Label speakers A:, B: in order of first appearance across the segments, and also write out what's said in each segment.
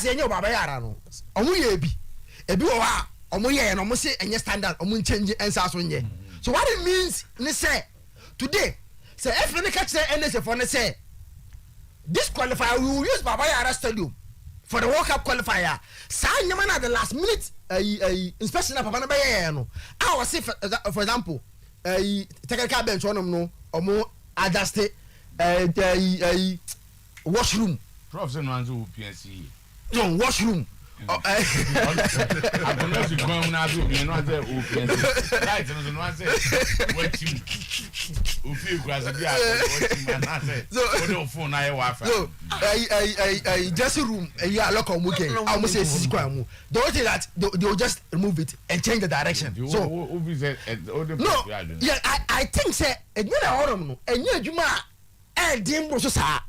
A: say you baba yara no omo ye ebi wo ha omo ye no omo say enye standard omo change ensa so nye so what it means ni say today say if any catch say NSA for ne say this qualifier we will use baba yara stadium for the World Cup qualifier sa nyama na the last minute inspection papa na be ye no I was say for example technical bench one no omo adjust washroom
B: prof say no answer PNC
A: no washroom
B: I don't know if you come now to be not there PNC right no answer watching ufi kwasa bia watching man answer so no phone na your wifi
A: so just room ya lock on weekend I almost say sisi kwa mu the only thing that they will just remove it and change the direction so no yeah I think say edwina horom no enye adwuma din bro so sa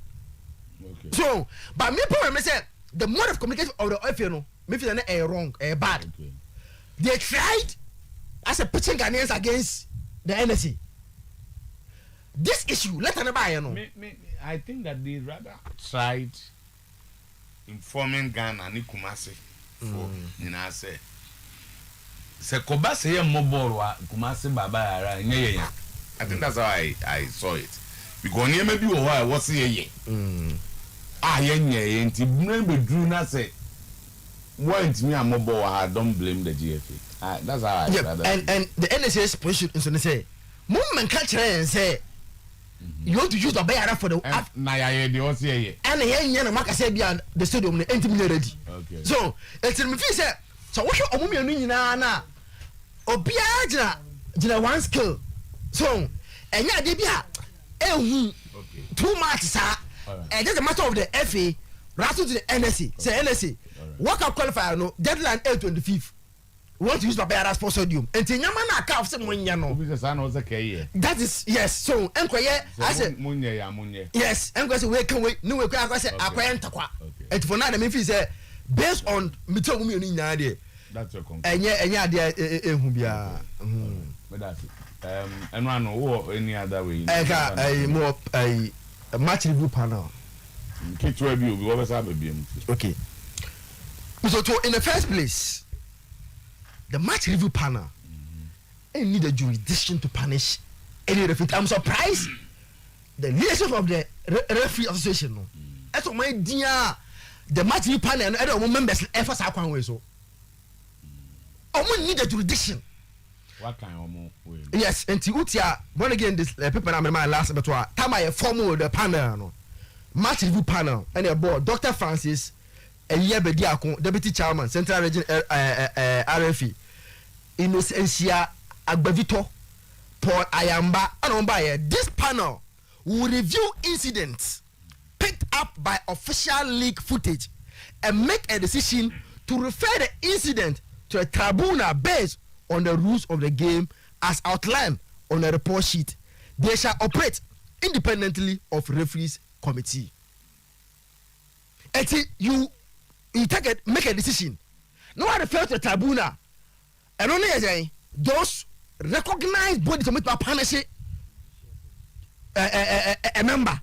B: okay
A: so but me problem say the mode of communication of the FA no me feel na wrong bad
B: okay
A: they tried as a pitching Ghanaians against the NSC this issue let anybody know
B: I think that they rather tried informing Ghana ni Kumasi for nina say Koba say mobile wa Kumasi baba yara nye I think that's how I saw it because nye maybe why was ye yenye nti remember drew na say want me am mobile I don't blame the GFA that's how I rather
A: and the NSA's position is to say movement catch and say you want to use the bayara for the
B: na ya the ose ye
A: and here na maka say bia the stadium na enti me ready
B: okay
A: so it's me feel say so what you omume anu nyina na obia gina one skill so enya de bia ehu too much sa and just a matter of the FA rather to the NSC say NSC World Cup qualifier no deadline 8/25 we want to use Babaya Sports Stadium and nyama na ka say munya no that is yes so enkoye I say
B: munya
A: yes enkoye say we can we no we kwa say akwa entakwa and for now me feel say based on meeting mu ni nyina de
B: that's your complaint
A: enya de ehu bia
B: but that's eno ano wo any other way
A: more a match review panel
B: kitwa bi obi wo be sa ba biem
A: okay so in the first place the match review panel need a jurisdiction to punish any referee. I'm surprised the leadership of the referee association no that's my dear the match review panel and other members ever say kwan way so need a jurisdiction
B: what kind of
A: yes and utia born again this people na my last but time I formal the panel no match review panel and a board Dr. Francis Bediakon, Deputy Chairman, Central Region RFE, Innocencia Agbavito, Paul Ayamba, and this panel will review incidents picked up by official leak footage and make a decision to refer the incident to a tribunal based on the rules of the game as outlined on a report sheet. They shall operate independently of referees committee. You make a decision. No one refer to the tribunal. And only as those recognized bodies to make a punish a member,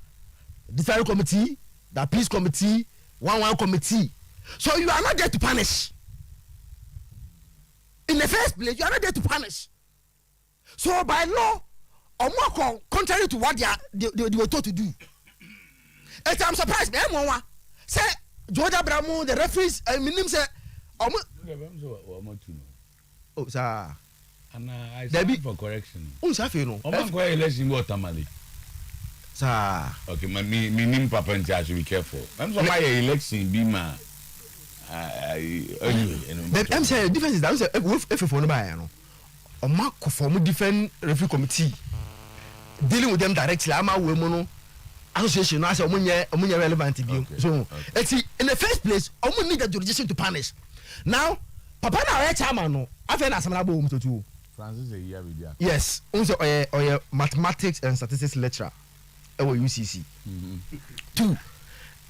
A: the federal committee, the peace committee, one committee. So you are not there to punish. In the first place, you are not there to punish. So by law, or more contrary to what they were told to do. And I'm surprised. Say Georgia Bramu, the referees, I mean, say, oh, sir.
B: And I said for correction.
A: Oh, sir, you know, I'm
B: going to let you go tamale.
A: Sir,
B: okay, my name Papa and should be careful. I'm so my election be my.
A: I'm saying the difference is that if for no buy, no, or mark form different referee committee dealing with them directly. I'm a woman. Association as omunye relevant to you. So in the first place, omun need a jurisdiction to punish. Now, Papa na chairman no, afa na asamna bo to two.
B: Francis a year with ya.
A: Yes, unso oye mathematics and statistics lecturer at UCC. 2.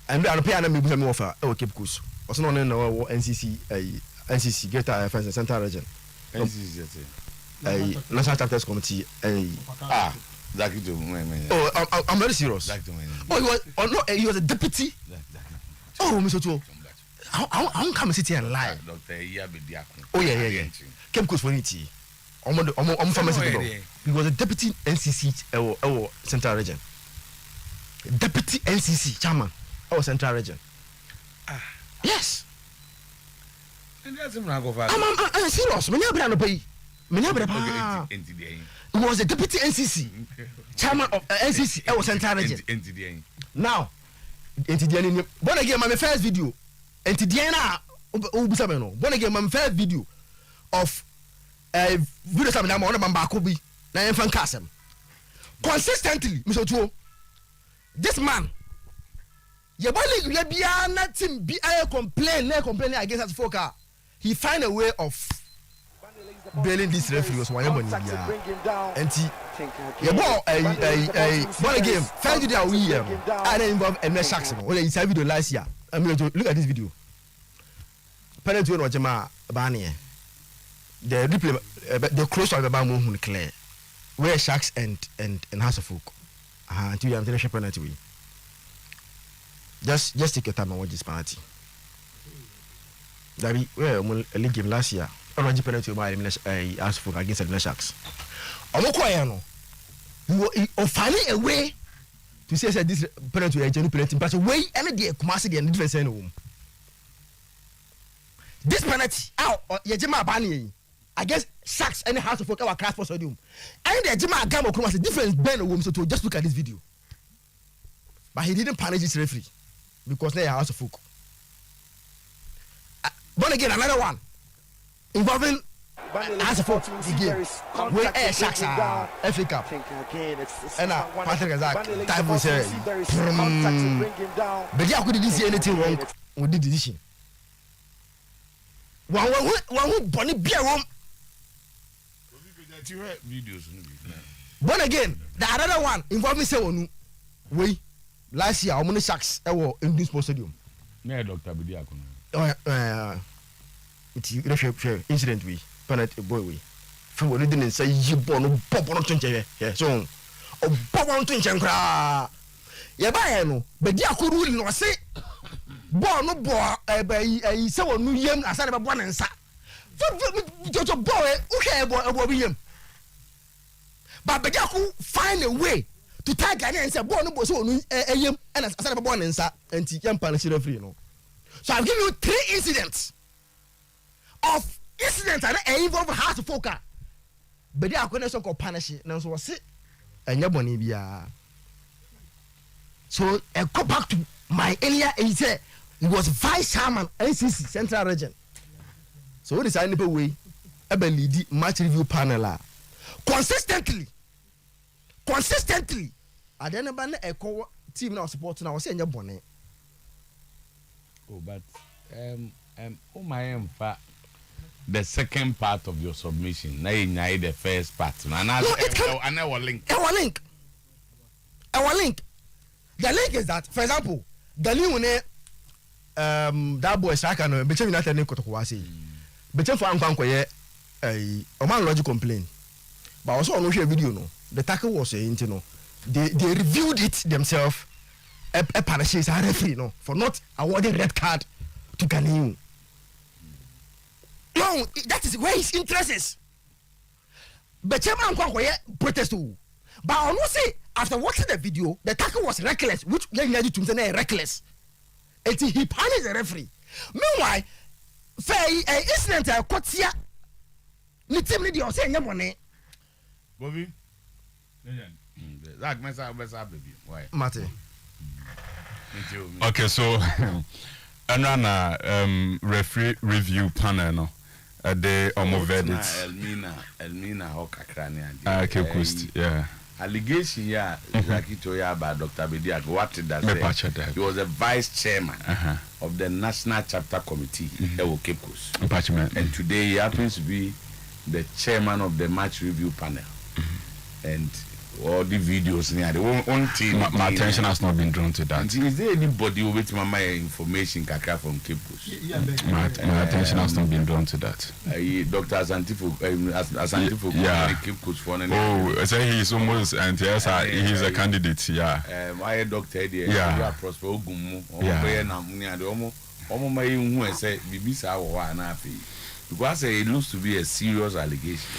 A: And I pay na me busa me offer e Cape Coast. Also no na NCC Greater Affairs and Central Region.
B: NCC
A: National Chapters Committee. Oh, I'm very serious. He was a deputy. Oh, Mr. Otuo. I won't come and sit here and lie.
B: Doctor Iyabidiakun.
A: Oh yeah. Cape Coast for it. I'm pharmacy. He was a deputy NCC Central Region. Deputy NCC chairman Central Region. Yes.
B: And that's him go for.
A: I'm serious. He was a deputy NCC chairman of NCC Central Region. Now, born again, my first video. Born again, my first video of video something I'm on Bambakobi. Now I'm from Kasem. Consistently, Mr. Tuo, this man, your body, you be nothing, be complain against us folk. He find a way of bailing this referee was one and he born again first video we I didn't involve MS Saxon when he said video last year. I'm going to look at this video. Parent to Jama Bani the replay the close of the Bamu clear where Sharks and House of Folk until you have the penalty. Just take your time and watch this penalty. That we a league game last year. Already penalty by House of Folk against the Sharks. Omokoyano, you finding a way to say that this penalty is a genuine penalty, but way any day Kumasi and difference in room. This penalty out Yajima Bani against Sharks and House of Folk our class for sodium. And the Jima Gamo Kumasi difference Ben a woman, so to just look at this video. But he didn't punish this referee because they are House of Folk. But again, another one involving House of Folk the game where Air Sharks are FA Cup. And Patrick Azak time was but yeah, couldn't see anything wrong with the decision. One who bunny beer room. But again, the other one involving Sewonu. We last year, how many Sharks ever in this stadium?
B: Yeah, Dr. Bidiakun.
A: It's incident we penalty boy we. From what didn't say you born pop on to so pop on to Chankra. Yeah, by no, but dia could rule no say. Born no boy, a someone new yam as I have one and sa. Just a boy, okay, boy, him. But Bejaku find a way to tag Ghanaian and say, born no boy, so a yam and as I have one and sa, and Tiam Panasino free no. So I'll give you 3 incidents of incidents and I involve House of Folk. But they are going to call punish now so sit and your money be so I go back to my earlier he said he was vice chairman NCC Central Region. So what is I never way ever lead match review panel consistently I don't know a call team now supporting I was saying your bonnet.
B: Oh, but oh my the second part of your submission. Now you the first part. And our link.
A: Our link. The link is that, for example, the link that boy Saka no between United and Kotokwasi. Between for Ankwankoye a man lodge complaint. But also on no video no. The tackle was saying no. They reviewed it themselves. A punish is a referee no for not awarding red card to Ghanaian. No, that is where his interest is. But Chairman Kwankwaye protest. But I will say after watching the video, the tackle was reckless, which led to say reckless. And he punished the referee. Meanwhile, fair incident I caught here. Ni team ni di ose nya money.
B: Bobby. That mess up baby. Why?
A: Mate.
C: Okay, so another referee review panel no. They almost verdict.
B: Elmina Hokakrania.
C: Cape Coast, yeah.
B: Allegation, yeah, Zaki Toya about Dr. Bidiak. What did that say? He was the vice chairman of the National Chapter Committee at Cape Coast. And today he happens to be the chairman of the match review panel. And all the videos near the one team.
C: My attention has not been drawn to that.
B: Is there anybody who wait my information kaka from Cape Coast?
C: My attention has not been drawn to that.
B: Dr. Asantifo,
C: yeah.
B: Cape Coast for
C: oh, so he's almost and yes, he's a candidate. Yeah.
B: My doctor,
C: yeah.
B: Prosper Ogumu, Omoma who say Bibisa or na afi. Because it looks to be a serious allegation.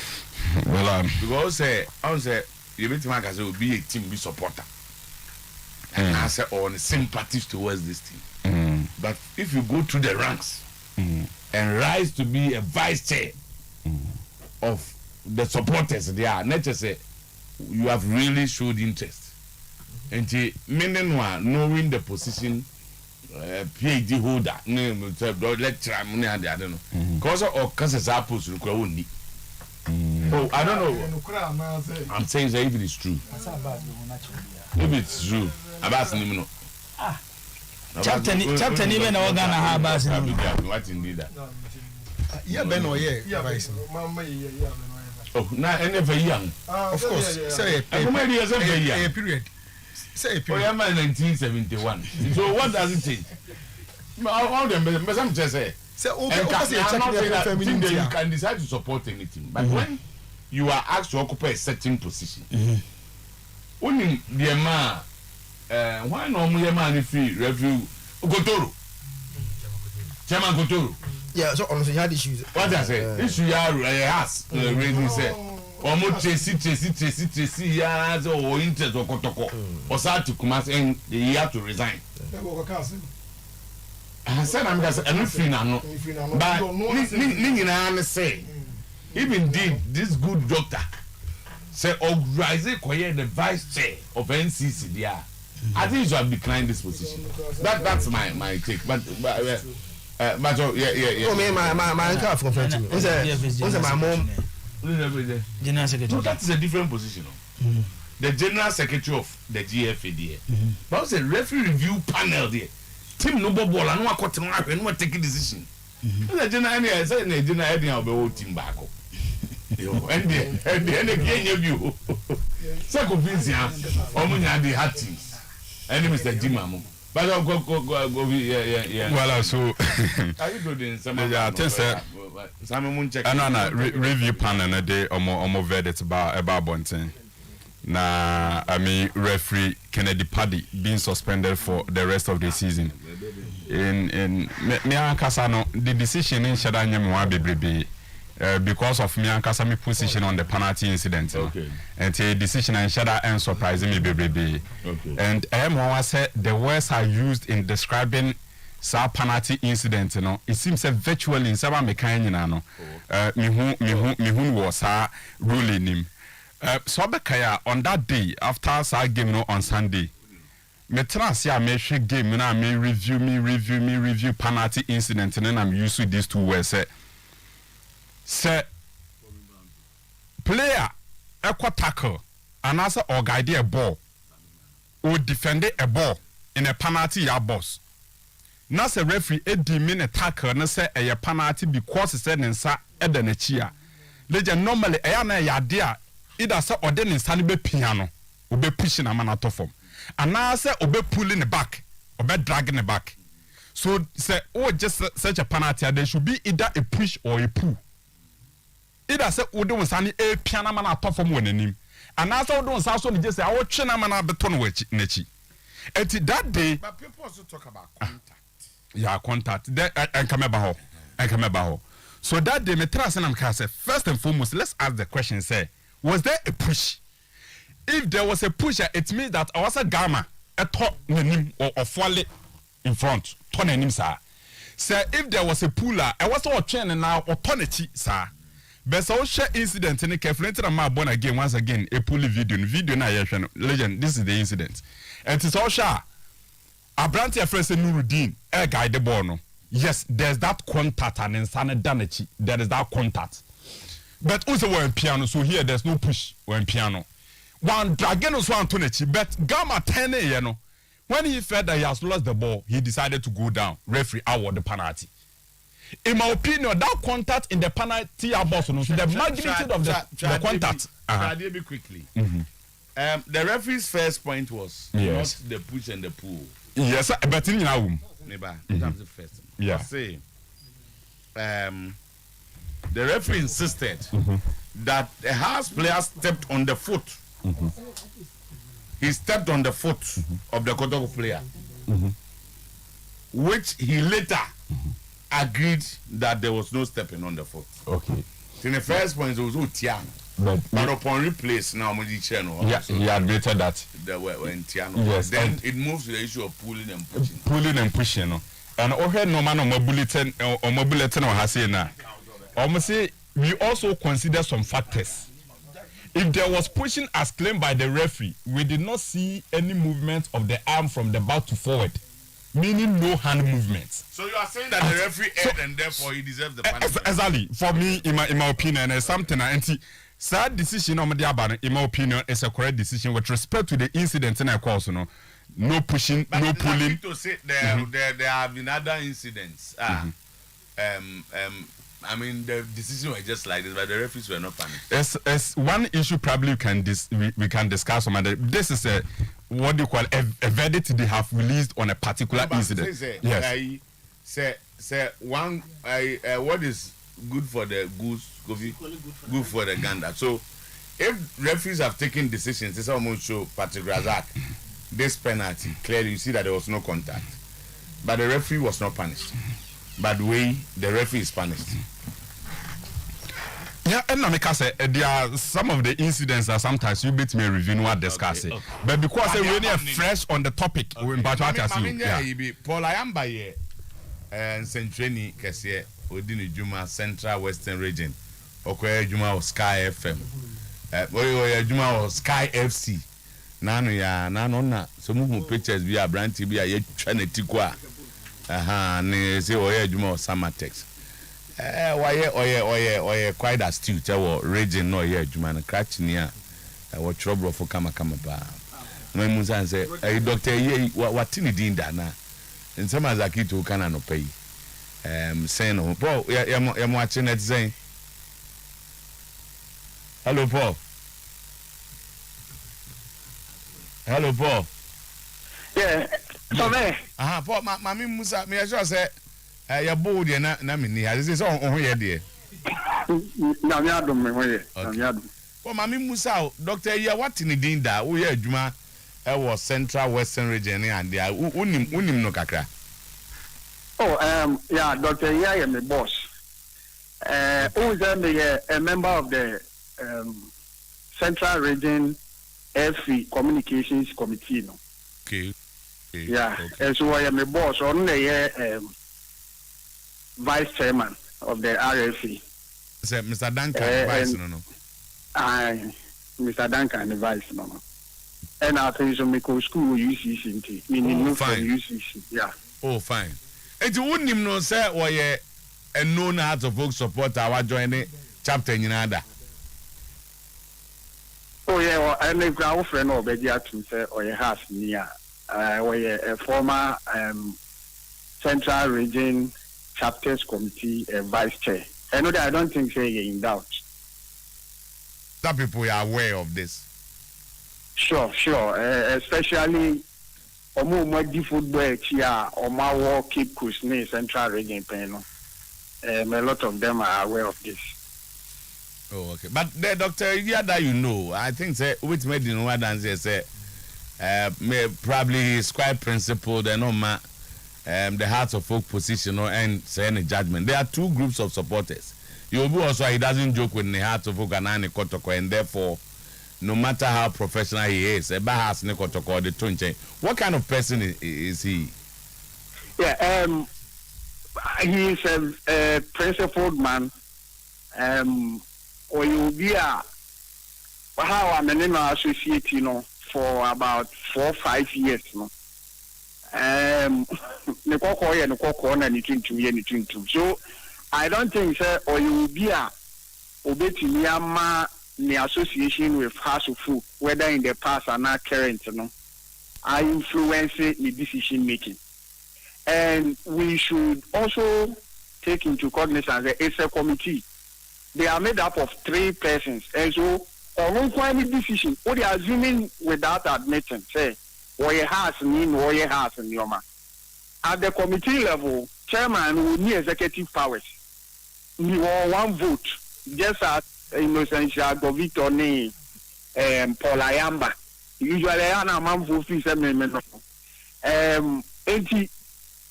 C: Well,
B: because I say you bet my will be a team be supporter. And I say on sympathies towards this team. But if you go through the ranks and rise to be a vice chair of the supporters there, nature say you have really showed interest. And meaning knowing the position, PhD holder, lecturer, I don't know. Because of cases are supposed to only. Oh, I don't know. I'm saying that if it is true. If it's true, about no.
D: Chapter even organ habas.
B: What indeed that?
E: Yeah, Ben or yeah, vice.
B: Oh, now any for young.
E: Of course, say a period. Say a period.
B: Oh, I'm 1971. So what does it change? All them, some just say.
E: So,
B: I'm not saying that you can decide to support anything, but when you are asked to occupy a certain position, only the man, why no more man if you review Gotoro, Chairman Gotoro.
A: Yeah, so honestly, you had issues.
B: What I say? Issue ya has raising say. Omo Tracy ya or interest or kotoko or start to come and he had to resign. I said I'm going to say no, but Nina say if indeed this good doctor say organize the vice chair of NCC there, I think you should have declined this position. That's my take. But yeah.
A: Oh, me, my uncle from French. What's my mom?
D: General Secretary.
B: No, that is a different position. The General Secretary of the GFA there. But was a referee review panel there. Team no ball and no one no one taking decision. The General I said the General heading of the whole team back. And the game you. Second Vincent, Omunya the hard teams. And Mr. Jimamo. But I'll go, yeah.
C: well, so
B: Are you doing some?
C: Yeah, I think so.
B: Some check.
C: I review panel a day or verdict about Bonten. Na I mean referee Kennedy Paddy being suspended for the rest of the season. In me Kasano, the decision in Shadanyam Wabi because of me and Kasami position on the penalty incident.
B: Okay.
C: And the decision and Shada and surprising me baby.
B: Okay.
C: And Mwa said the words are used in describing sa penalty incident, it seems virtually in some mechanic me who was ruling him. So on that day after sa game on Sunday. Me trans ya me share game na me review penalty incident and then I'm used to these two words. Say player equal tackle and answer or guide a ball or defend a ball in a penalty ya boss. Now say referee demean a tackle na say a penalty because it's said in sa edenechia. Legend normally na ya dia either say or then in be piano or be pushing a man out of form. And now say or be pulling the back or be dragging the back. So say just such a penalty there should be either a push or a pull. Either say Udo was a piano man at top from winning, and as I don't say, just say, I will train a man at the ton which Nechi. And that day,
B: But people also talk about contact.
C: Yeah, contact. And come about. So that day, me trust and I'm say first and foremost, let's ask the question: say, was there a push? If there was a push, it means that I was a gamma, a top or fall in front, turn him, sir. Say, if there was a puller, I was all training now or tonity, sir. But so share incident in the careful born again once again a pulley video na legend. This is the incident. And it's all share. A branch of friends Nuruddin, a guy the bono. Yes, there's that contact and insane damage. There is that contact. But also when piano, so here there's no push when piano. One dragon was one tonechi, but Gamma 10 when he felt that he has lost the ball, he decided to go down. Referee award the penalty. In my opinion, that contact in the penalty box, so the magnitude of the contact.
B: Be quickly. The referee's first point was not the push and the pull.
C: Yes, but in your room.
B: That's the first.
C: Yeah.
B: Say, the referee insisted that the house player stepped on the foot. He stepped on the foot of the Kotoko player. which he later agreed that there was no stepping on the foot.
C: Okay.
B: In the first point, it was Tiano. But upon replace, now
C: he admitted that.
B: There were Tiano.
C: Yes.
B: Then it moves to the issue of pulling and pushing.
C: Pulling and pushing. No? And okay, no man on my bulletin or Hasina. Almost say we also consider some factors. If there was pushing as claimed by the referee, we did not see any movement of the arm from the back to forward, meaning no hand movements.
B: So you are saying that the referee erred and therefore he deserves the punishment?
C: Exactly. For me, in my opinion, it's something sad decision on the in my opinion is a correct decision with respect to the incident in a course. No pushing,
B: but
C: no pulling.
B: To say there have been other incidents. I mean, the decision was just like this, but the referees were not punished.
C: As one issue probably we can discuss on this is a what do you call a verdict they have released on a particular incident.
B: Yes. Say one. What is good for the goose, good for the gander. So, if referees have taken decisions, this almost show Patrick Razak this penalty. Clearly, you see that there was no contact, but the referee was not punished. But the referee is punished.
C: Yeah, and like I said, there are some of the incidents that sometimes you bit me review what discuss it. But because we're really fresh on the topic, we're about to ask you.
B: Paul Ayamba here, and Centrani Kessie, Odini Juma Central Western Region, Okoye Juma of Sky FM, Okoye Juma of Sky FC. Nano, so move pictures via brand TV, a yet Chanetikwa. Ne say Oye Juma of Samatex. Oye quite astute our region no here Juma and cratch near our trouble for kama ba. My musan say doctor ye what in the na and some as a kid who can no pay saying no Paul I'm watching it saying hello Paul
F: yeah so me
B: Paul mami musa me sure say ya bold na me ni as say so on here there
F: na me adom me ho ye na me adom
B: Paul mami musa doctor ye what in the da wo ye adwuma e was Central Western Region and there unim no kakra
F: yeah Dr. Iya is my boss who is a member of the Central Region FE Communications Committee no
B: okay
F: yeah and so I am a boss on the vice chairman of the RFE.
B: Say Mr. Duncan vice no
F: Mr. Duncan the vice no and I think so make school UCC meaning from UCC yeah
B: oh fine and you wouldn't even know say or a known heart of folk support our joining chapter in ada
F: oh yeah well and if our friend already to say or a house near a former Central Region Chapters Committee vice chair. I know that I don't think you're in doubt.
B: Some people are aware of this.
F: Sure. Especially Omo football here, Omawo Cape Coast Central Region panel. A lot of them are aware of this.
B: Oh, okay. But the doctor, yeah, that you know, I think say which made you know what say probably is quite principled and the hearts of folk position and say any judgment. There are two groups of supporters. Yobu also he doesn't joke with the hearts of folk and therefore no matter how professional he is, what kind of person is he?
F: Yeah, he is a principled man. Or you be how I'm an associate, for about 4 or 5 years, So I don't think or you will be the association with House of Food, whether in the past or not current, are influencing the decision making. And we should also take into cognizance that it's a committee. They are made up of 3 persons. And so, on any decision, what they are assuming without admitting, say, what you has mean, what you has in your man. At the committee level, chairman will need executive powers. We want 1 vote, just as Innocential Govito ni Paul Ayamba. Usually, I am a man for fees amendment.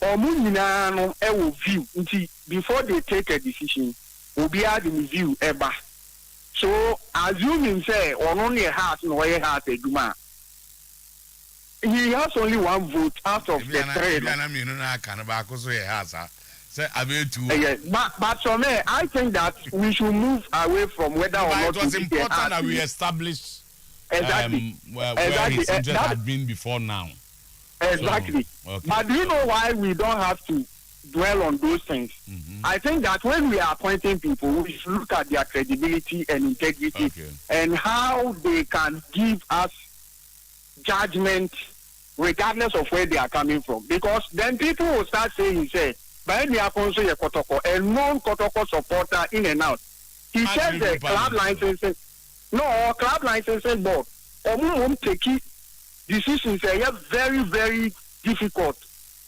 F: omu nyina no e wo view nti before they take a decision obi add the view eba so assuming say ono ne heart no we heart eduma he has only one vote out of the three but for me I think that we should move away from whether or not
B: it was important that we establish where his interest had been before now.
F: Exactly.
B: So, okay.
F: But do you know why we don't have to dwell on those things? I think that when we are appointing people, we should look at their credibility and integrity and how they can give us judgment regardless of where they are coming from. Because then people will start saying, say, by the Akonso Kotoko, a non-Kotoko supporter in and out. He said the club licensing, club licensing board, take decisions are very, very difficult.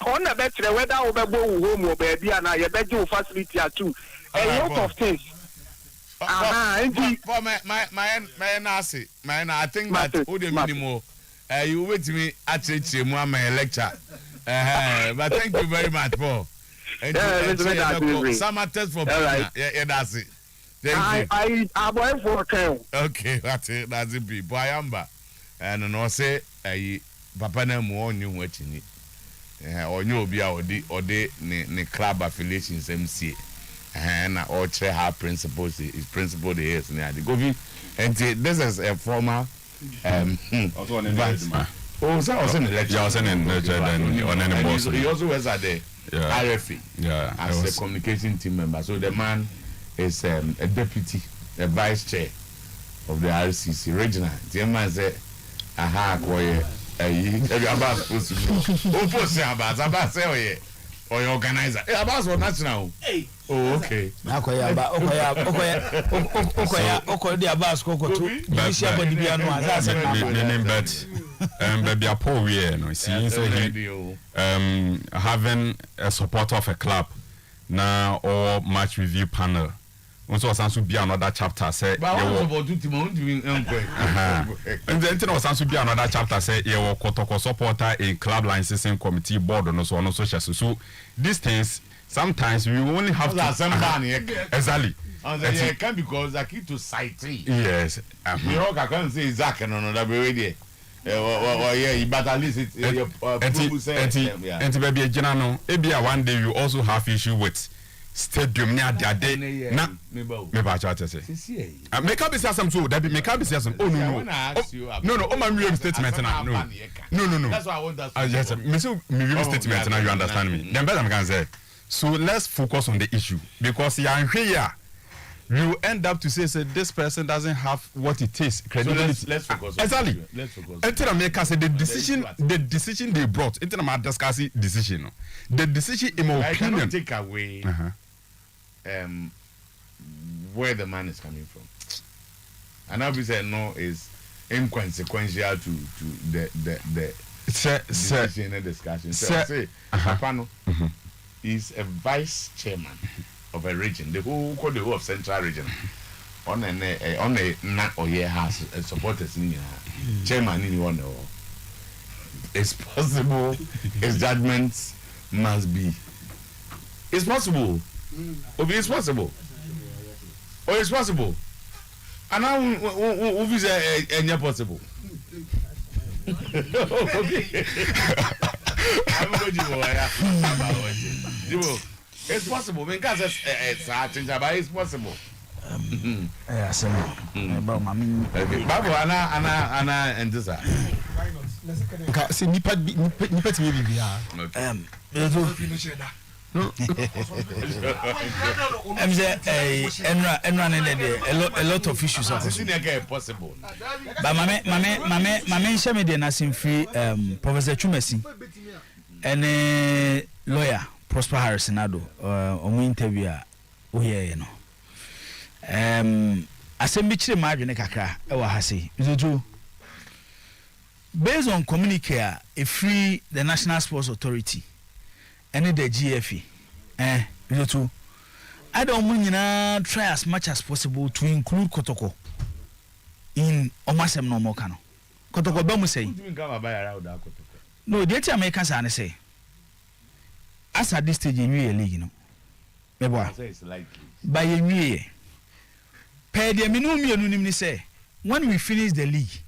F: On the better whether over home or baby and I bet you facility are too. A lot of things.
B: I think that would minimum. You wait me at my lecture. But thank you very much, Paul. Some test for that's it.
F: I went for a count.
B: Okay, that's it. That's it. Boyamba. And no say, Papa na mo onyu wetini. Onyu obi a odi ne club affiliations MC. Na all three have principles. His principle the is na the government. And this is a former
C: also on the
B: oh, so I was in the lecture.
C: Yeah, I was in the lecture on any boss.
B: He also was at the RFA as a communication team member. So the man is a deputy, a vice chair of the RCC regional. The man said, aha, koye, about supposed to be. Oh, post about say, or your organizer. About what national? Oh, okay.
D: Now, Okoya, the Abbas Coco too.
C: Baby, a poor year, no, see, so having a supporter of a club now or match review panel. Also, was to be another chapter. Say, and then was to be another chapter. Say, you were Kotoko supporter in club licensing committee board and so on and so forth. So these things sometimes we only have to exactly.
B: It can because I keep to cite.
C: Yes,
B: you know, I can't say Zach and another way. But at least it's
C: and baby a general. Maybe one day you also have issue with stadium near that day. Na me ba cha say. Make up some so that make up some. Oh no. Oh my real statement now. No.
B: That's why I want that.
C: Yes, me real statement now. You understand me? Then better I can say. So let's focus on the issue because you end up to say this person doesn't have what it takes credibility.
B: So let's focus.
C: Exactly.
B: Let's focus.
C: Until I make us say the decision they brought. Until I discuss decision. The decision in my opinion
B: cannot take away where the man is coming from. And obviously no is inconsequential to the decision and discussion. So I say Apano is a vice chairman of a region, the whole of Central Region. On a not or year has supporters in chairman in one or it's possible his judgments must be. It's possible. It's possible. Oh, it's possible. And now who is any possible? Okay. I'm going to it's possible. Because it's possible.
D: Yes,
B: Babu, Anna, and this.
E: See, nipa to me,
D: a lot of issues are
B: possible.
D: But my share me the nursing free Professor Chumesi and lawyer Prosper Harrison Ado on interview you know. Assemble margin kakra ewa hase izoju based on communique a free the National Sports Authority and the GFE izoju I don't mean try as much as possible to include Kotoko in omasem no more kano Kotoko ba mu say no the Americans are say as at this stage in league, you know.
B: I say it's likely.
D: By a year. Per the minimum say when we finish the league.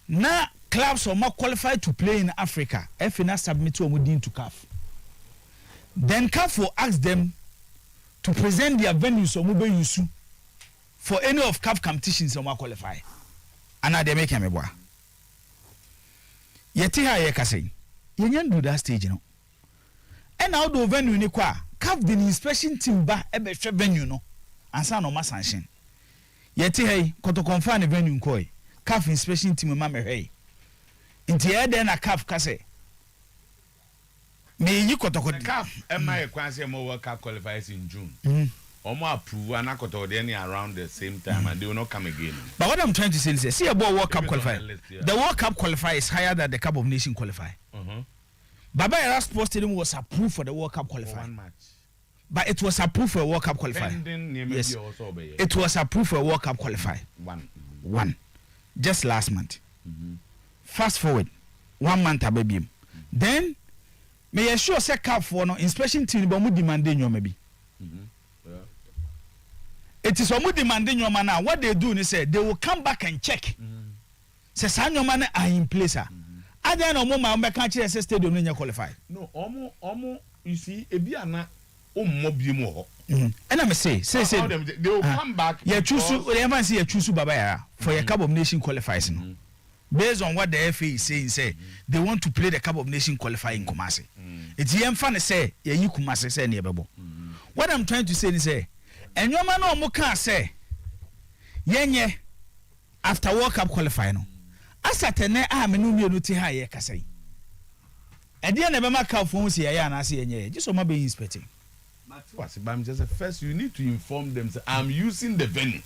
D: Now clubs are more qualified to play in Africa. FNA submit to Omudin to CAF. Then CAF will ask them to present their venues or mobile use for any of CAF competitions or more qualify. And now they make him a boy. Yeti ha ye kase. Yenyan do that stage, you know. And now do venue ni kwa CAF the inspection team ba ebe hwe venue no. Ansa no ma sanction. Yeti ha koto confirm the venue nkoi. CAF inspection team ma mehwe. Inti e den na CAF kase. Me yi koto
B: CAF MI kwanse mo World Cup qualifiers in June. Omo approve and akoto dey around the same time and they will not come again.
D: But what I'm trying to say is see about World Cup qualifier. The World Cup qualifier is higher than the Cup of Nations qualifier. Baba Yara Sports Stadium was approved for the World Cup qualifier.
B: One match.
D: But it was approved for a World Cup qualifier. Yes. It was approved for a World Cup qualifier. One. Just last month. Fast forward. 1 month ababi. Then may you sure say CAF for no inspection team but mu demanding you maybe. It is almost demanding your man now. What they do is say they will come back and check. Say some your man are in place. Other no more man can't say stadium no qualify.
B: No, almost you see ebiana omo mo.
D: And I say
B: they will come back.
D: Yeah, choose they ever see a choose Baba for your Cup of Nation qualifiers. Based on what the FA is saying, say they want to play the Cup of Nation qualifying in Kumasi. It's the fun say yeah you Kumasi say near Babo. What I'm trying to say is say and your man no more can say yenye after World Cup qualifying no asatene a me no mienu ti ha ye kasai e dia na be maka phone si ya na say yenye just so ma be inspecting
B: but just first you need to inform them say I'm using the venue.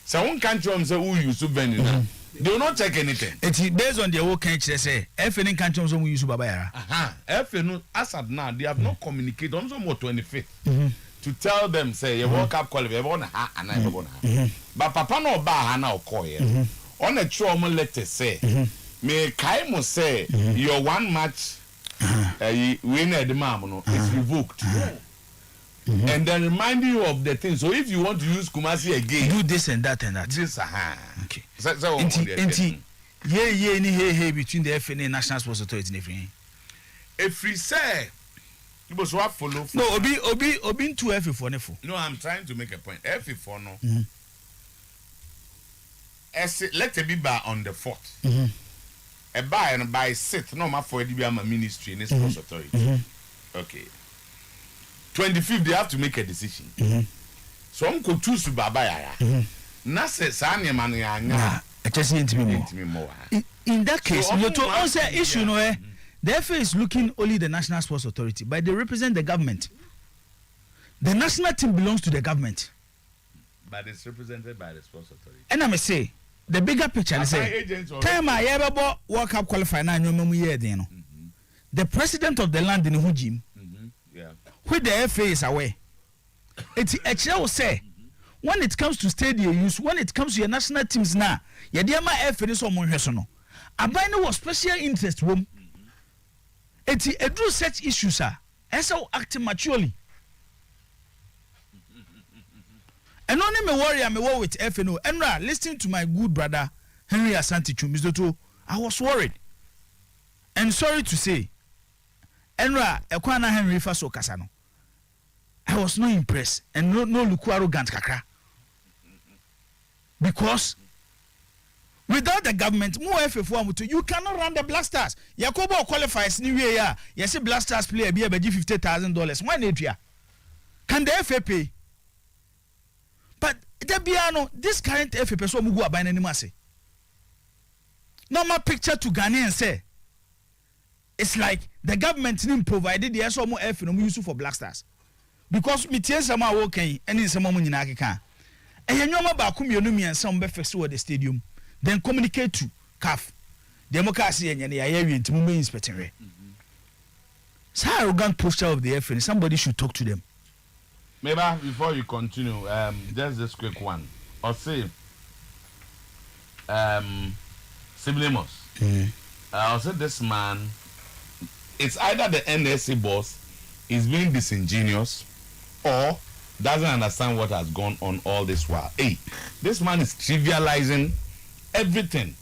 B: So one country say who use venue now they will not check anything.
D: It's based on their work country say if any country so we use Baba Yara
B: if no as at now they have not communicated on some more 25th to tell them say you World Cup qualify everyone ha and I go na but papa no ba ha na okoye on a trauma letter say me kai mo say your one match winner the mam no is revoked and then remind you of the thing. So if you want to use Kumasi again
D: do this and that
B: this
D: okay
B: so
D: yeah hey between the FNA and National Sports Authority and everything
B: if we say you must follow.
D: No, obi to F for nefo.
B: No, I'm trying to make a point. F for no. Let it be by on the 4th. A by and by 6th. No, my for it be a ministry in the sports authority. Okay. 25th they have to make a decision. So I'm going to choose to Baba Yara. Nase sanye manu ya nya.
D: In that case, you to answer issue no the FA is looking only the National Sports Authority, but they represent the government. The national team belongs to the government.
B: But it's represented by the Sports Authority.
D: And I may say, the bigger picture is say, time I ever World Cup qualify now, the president of the land in Hujim, where the FA is away, it's actually will say, when it comes to stadium use, when it comes to your national teams now, Yadiama FA is someone who Abino was special interest room. It's a such issues are as so acting maturely. And only me worry I'm with FNO. And listening to my good brother Henry Asante Chumizoto, I was worried. And sorry to say, Enra Ekwana Henry Faso Kasano. I was not impressed and no look arrogant kakra. Because without the government, more FF1 you cannot run the Blasters. Yakobo qualifies new year. You see Blasters play be $50,000. Why need you? Can the FA pay? But the Biano, this current FA so mugu abine any mase. Normal picture to Ghanaian say. It's like the government didn't provided the so more FA no use for Blasters. Because me tie sama working and in some money na keka. And you know about community and some be fix the stadium. Then communicate to CAF. Democracy and the area to move inspecting. It's an arrogant posture of the FN. Somebody should talk to them.
B: Maybe before you continue, just this quick one. I'll say, Siblemos. I'll say this man, it's either the NSC boss is being disingenuous or doesn't understand what has gone on all this while. Hey, this man is trivializing everything.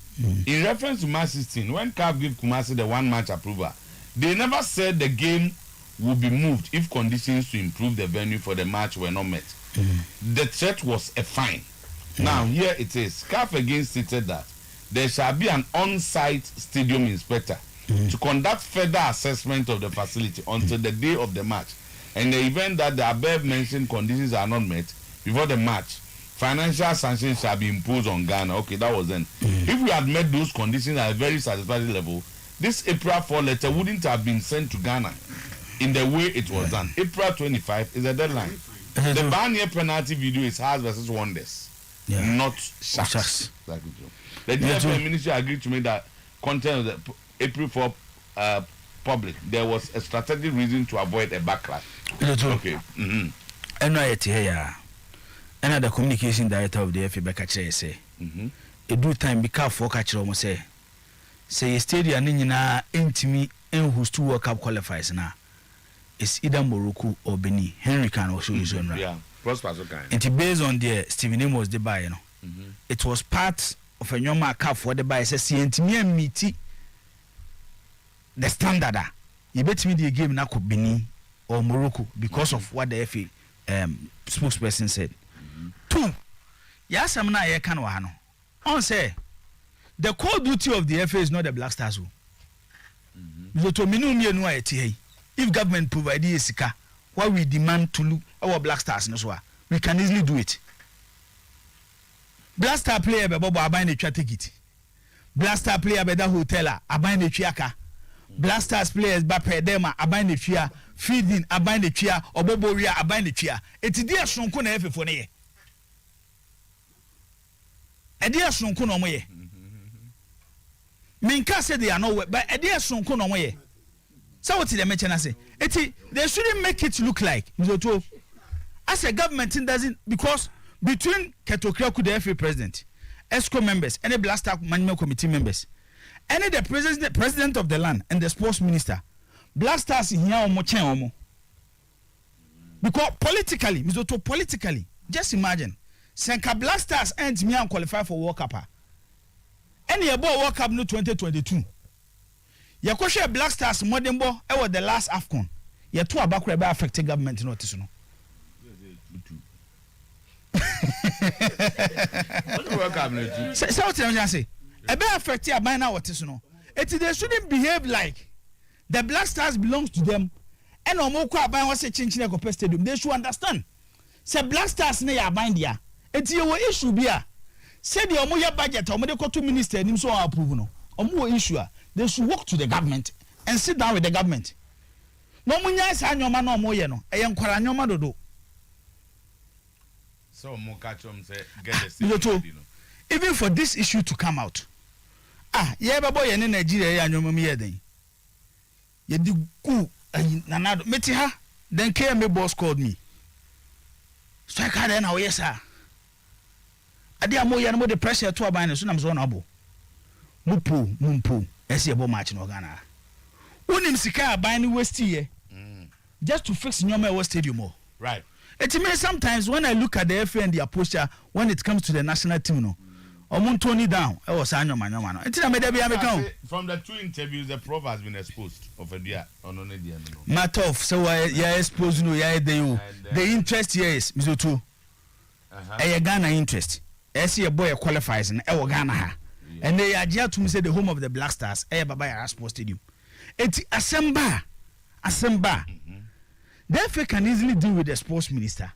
B: In reference to match 16, when CAF gave Kumasi the 1 match approval, they never said the game would be moved if conditions to improve the venue for the match were not met. The threat was a fine. Now here it is. CAF again stated that there shall be an on-site stadium inspector to conduct further assessment of the facility until the day of the match. And the event that the above mentioned conditions are not met before the match, financial sanctions shall be imposed on Ghana. Okay, that was then. If we had met those conditions at a very satisfactory level, this April 4 letter wouldn't have been sent to Ghana in the way it was done. April 25 is the deadline. The Barnier penalty video is Hearts versus Wonders, not Sharks. The DFA ministry agreed to make that content of the April 4 public. There was a strategic reason to avoid a backlash. Okay.
D: And I here, and the communication director of the FA Bekache say, a do time be careful catcher almost say stadium in intimi and who's 2 World Cup qualifiers now. It's either Morocco or Benin. Henry can also use one, right?
B: Yeah, Prosper's okay.
D: And based on the Stephen Amos was the buy, you know. It was part of a normal cup for the buy. Says intimi and meaty the standard. You bet me the game now could Benin or Morocco because of what the FA spokesperson said. 2. Yes, I'm not here. Can wahano. On say the core duty of the FA is not the Black Stars. If government provide Sika, what we demand to look our Black Stars, we can easily do it. Black Star player be bobo aban the ticket. Black Star player be that hotel aban the chiaka. Black Stars players ba pedema aban the chia, feeding aban the chia, oboboria aban the chia. Eti dia sonko na efe for ne. E dia sonko no mo ye. Minka say they are no but e dia sonko no mo ye. So what they mention say? They shouldn't make it look like as a government it doesn't, because between Ketokreku the FA president, ESCO members, any Black Star Management Committee members, any the president of the land and the sports minister, Black Stars in here omo. Because politically, just imagine, Senka Black Stars ends me and qualify for World Cup. Any about World Cup no 2022. Yakoshe Black Stars modembo e was the last AFCON. Ya two abakure be affect government notice no. Say what you say. E be affect ya by now what is no. They shouldn't behave like the Black Stars belongs to them. And omoko aban was say chinchine go stadium. They should understand. Say Black Stars na ya aban dia. Eti ye issue bia. Say the omo ya budget omo de ko to minister nim so approve no. Omo issue they should walk to the government and sit down with the government. No munya sa anyoma no mo ye no. E ye nkwara anyoma dodo.
B: So mo catch them say get the city.
D: Even for this issue to come out. Ye babo ye ne Nigeria ye anyoma mi ye den. Ye di ku nanado meti ha. Then KMA boss called me. Strike hard na yes sir. Ade amo ye no the pressure to aban so na so na abo. Mumpo. Esi ebo match no Ghana. Unim sika aban ni waste here. Just to fix Nyoma West Stadium.
B: Right.
D: It means sometimes when I look at the FA and their posture when it comes to the national team no. Omun Tony down. E was Nyoma no. It made be am
B: from the 2 interviews the prof has been exposed of a dia on no.
D: Matter of so ya exposed no ya the interest here is Mizoto. Ghana interest. Esi boy qualifies and e Ghana ha. And they are here to say the home of the Black Stars, Baba Yara Sports Stadium. It's Asemba. Therefore, can easily deal with the sports minister.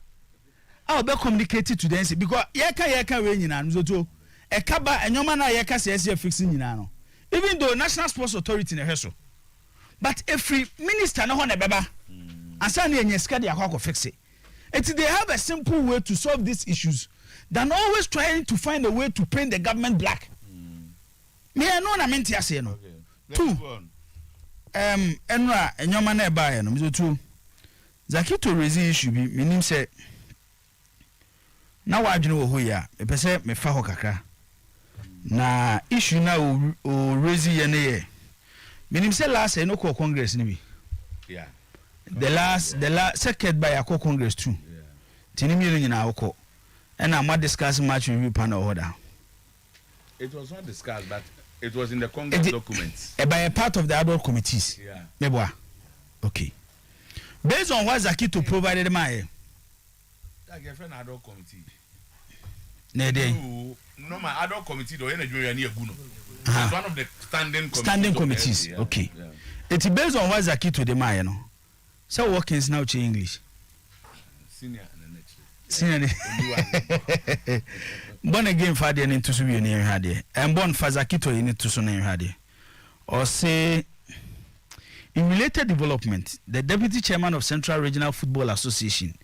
D: I'll be communicated to them because yeka we nyina nzoto. Ekaba enyoma yeka se fixing nyina no. Even though National Sports Authority na heso. But every minister no na beba. Asa na enye ska dia akwa fix it. They have a simple way to solve these issues than always trying to find a way to paint the government black. Me no na menti ase no. 2 enra enyoma na eba ya no mizo 2 Zakito raise issue bi minim se na wadwene wo ho ya me pese me fa ho kakra na issue na o raise ye ne ye minim se last no ko congress ni bi the last second by Akko Congress too. Tinimi in our co. And I'm not discussing match review panel order.
B: It was not discussed, but it was in the Congress documents.
D: By a part of the adult committees.
B: Yeah.
D: Meboa. Okay. Based on what Zakito provided my
B: Friend adult committee.
D: No,
B: my adult committee though it's one of the standing
D: committees. Okay. It's based on what Zakito de Maya no. So workings now to English.
B: Senior.
D: Born again father and into Subi near Hadi. And born Fazakito in it to Sunan Hadi. Or say in related development, the Deputy Chairman of Central Regional Football Association,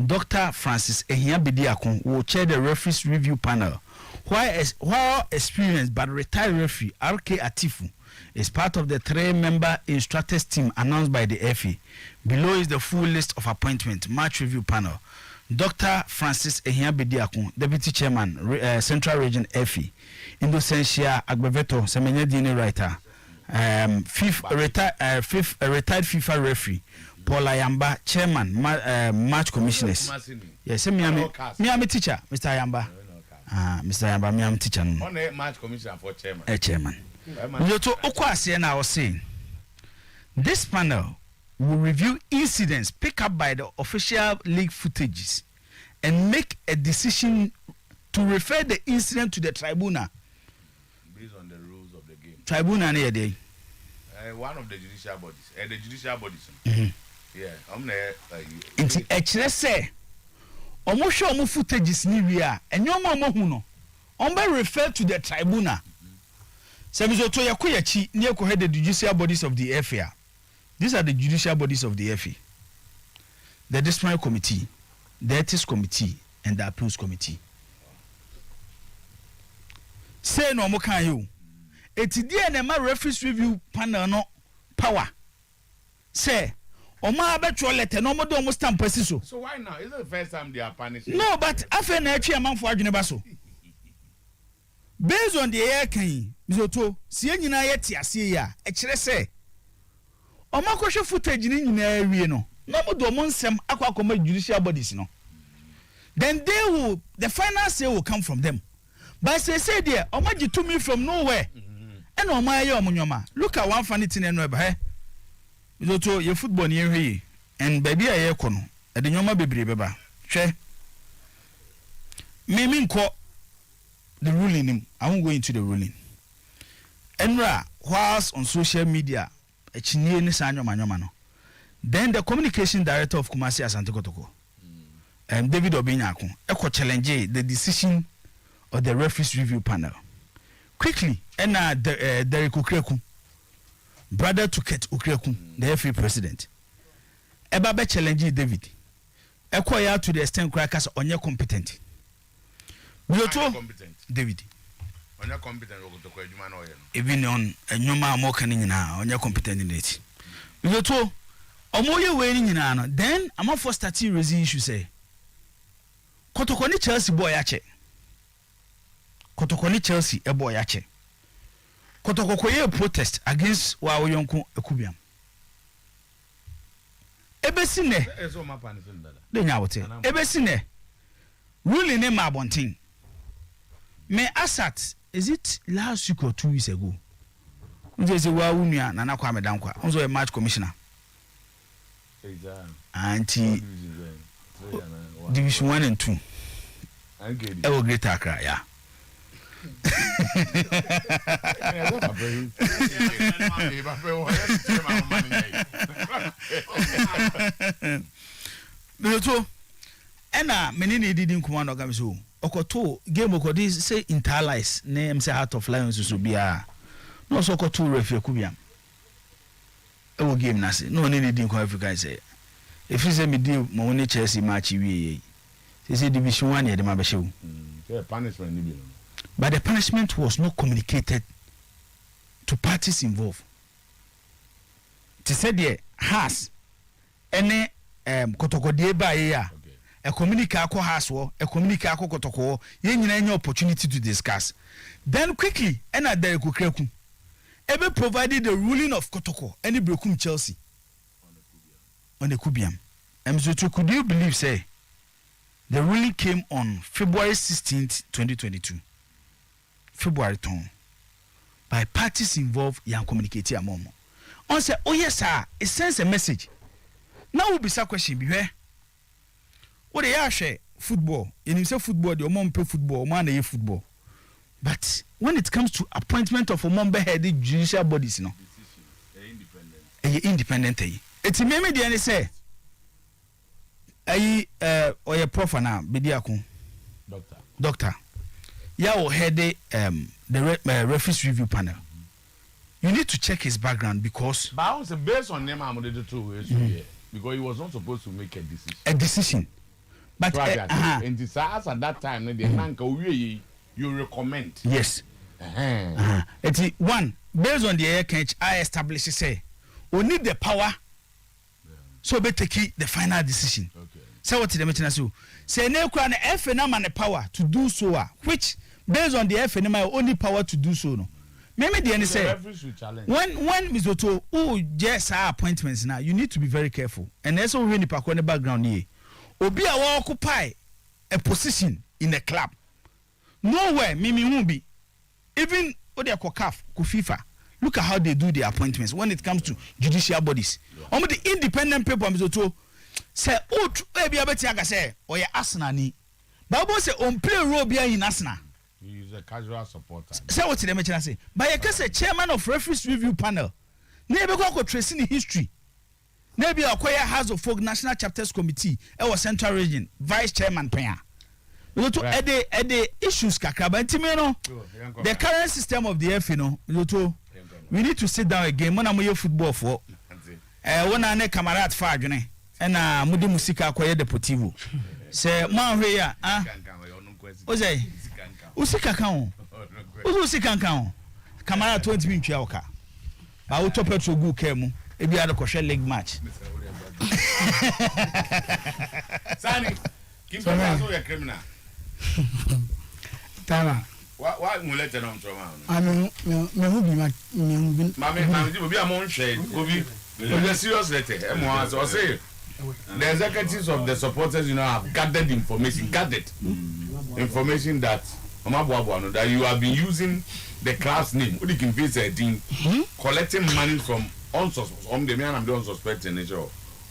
D: Dr. Francis Acheampong, will chair the referees review panel. While experienced but retired referee RK Atifu is part of the 3-member instructors team announced by the FA. Below is the full list of appointment match review panel. Dr. Francis Acheampong, Deputy Chairman, Central Region FA. Indosensia Agbeveto, Semenya Dini writer. Fifth retired FIFA referee Paul Ayamba, Chairman, Match Commissioners. Yes, Miami teacher, Mr. Ayamba. Mr. Ayamba, Miami teacher.
B: On Match Commissioner for Chairman.
D: Chairman. Yoto Okwasi and I was saying, this panel will review incidents picked up by the official league footages and make a decision to refer the incident to the tribunal.
B: Based on the rules of the game.
D: Tribunal near day.
B: One of the judicial bodies. The judicial bodies. Yeah, I'm there.
D: Inti echere say omo hwe omo footages ni wi a enyo ma hu no on be refer to the tribunal. Sebizo to yakoyachi ni ekohe the judicial bodies of the FA. These are the judicial bodies of the FA. The disciplinary committee, the ethics committee, and the appeals committee. Say no mo kan you. Eti dia na ma referees review panel no power. Say Oma abetro letter no mo do mo stamp so.
B: So why now? Is it the first time they are punishing?
D: No, but afa na atwi amanfo adwene ba so. Based on the air kan, mizoto, si nyina ye ti ase ya, e kire se. Oma kwhwe footage ni nyina awie no. No mo do mo nsem akwa judicial bodies no. Then the final say will come from them. But say there, Oma ji to me from nowhere. And Oma ye omnyoma. Look at one funny thing no eba. Zoto ye football ni ehwe and baby aye ko no e de nyoma bebre beba hwe me nko the ruling him. I won't go into the ruling enra whilst on social media echinie ni sa nyoma no then the communication director of Kumasi Asante Kotoko David Obinyako e challenge the decision of the referees review panel quickly and Derek Ukreku brother to Ket Ukreku, the FA president. Eba be challenge David. Equire to the extent crackers on your competent. David.
B: On your competent,
D: even on a Numa Mokaning now, on your competent in it. Yoto, Omoye waiting in Anna, then I'm not for statue issue say. Kotokoni Chelsea boy ache. Kotokoni Chelsea a boy ache. Kotokokoye protest against wa oyonko ekubiam ebesine
B: ezo mapa ni dada
D: de nyawote ebesine ruling ne ma bontin me asat is it last week or 2 weeks ago nje se wa unua na nakwa medankwa onzo a match commissioner anti division 1 and 2 ewo Greater Accra yeah. Biloto ena menini didin kuma no gam so okoto game okodi say interlies name say Heart of Lions so bia no so okoto refi akubiam e wo game na say no ni didin kuma Africa say if you say me deal mo woni Chelsea match wie say division 1 e de ma be shewu
B: punishment ni bi.
D: But the punishment was not communicated to parties involved. To say the has any kotokode ba ya a communicate ako has wo a communicate ako kotoko ye nyina any opportunity to discuss. Then quickly ena there kokreku ebe provided the ruling of kotoko any brekum Chelsea on the Kubiam. And so could you believe, say, the ruling came on February 16th, 2022. February 10. By parties involved, young communicating among. On say, oh yes, sir, it sends a message. Now will be some question, be where? What they are share football. And you say football, the mom play football, man they football. But when it comes to appointment of a member headed judicial bodies, you know, independent. It's a meme the say. Or a prof now, Bediakun. Doctor. Yeah, or head the referees review panel. You need to check his background because.
B: But I was based on them, I'm going to do because he was not supposed to make a decision.
D: A decision. But
B: and this at that time, you recommend.
D: Yes. It's one based on the air catch I established say we need the power so be take the final decision.
B: Okay.
D: So what the mention so say no crown FNM and the power to do so which based on the FNM only power to do so no. Maybe the end say when Mr. Otuo who just our appointments now you need to be very careful and also when the park on the background here obi a will occupy a position in the club nowhere Mimi won't be even what they call CAF FIFA look at how they do their appointments when it comes to judicial bodies only the independent people Mr. Otuo say oh be able to say or ya Arsenal ni Bible say on play role be in Arsenal.
B: He is a casual supporter.
D: Say what they mention say but you can say chairman of referees review panel never go tracing the history maybe acquire House of Folk National Chapters Committee our Central Region vice chairman paya the issues kakraba ntimi no the current system of the FA no we need to sit down again when am football for when ane camarade fa adwene na mudi musika akoye deportivo say man hwe ya o say usika kan o usika kan camarade 20 min twa oka ba wo top petrol gu kemu e bi ade kohwe league match
B: Sani kimpa so ya criminal
G: Tama.
B: Why mulete na mtoma?
G: Me hu bi
B: Mami di obi amon share obi a serious letter. Emo so say the executives of the supporters have gathered information that that you have been using the class name Odi Kimfese Edin collecting money from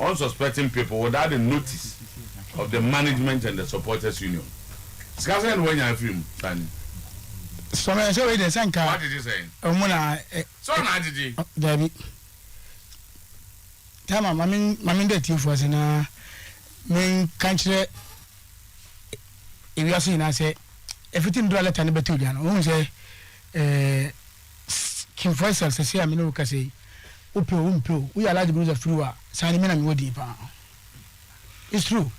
B: unsuspecting people without the notice of the management and the supporters union. Skasen when you film, Sani.
G: So I saw the Sanka.
B: What did you say? So now did you?
G: David. Tama, mamin de tiu for na men country. If you see na say everything do let an betu dia no. Won say Kim Faisal say am no ka say upe we are large brother free Sani me na me wodi pa. It's true.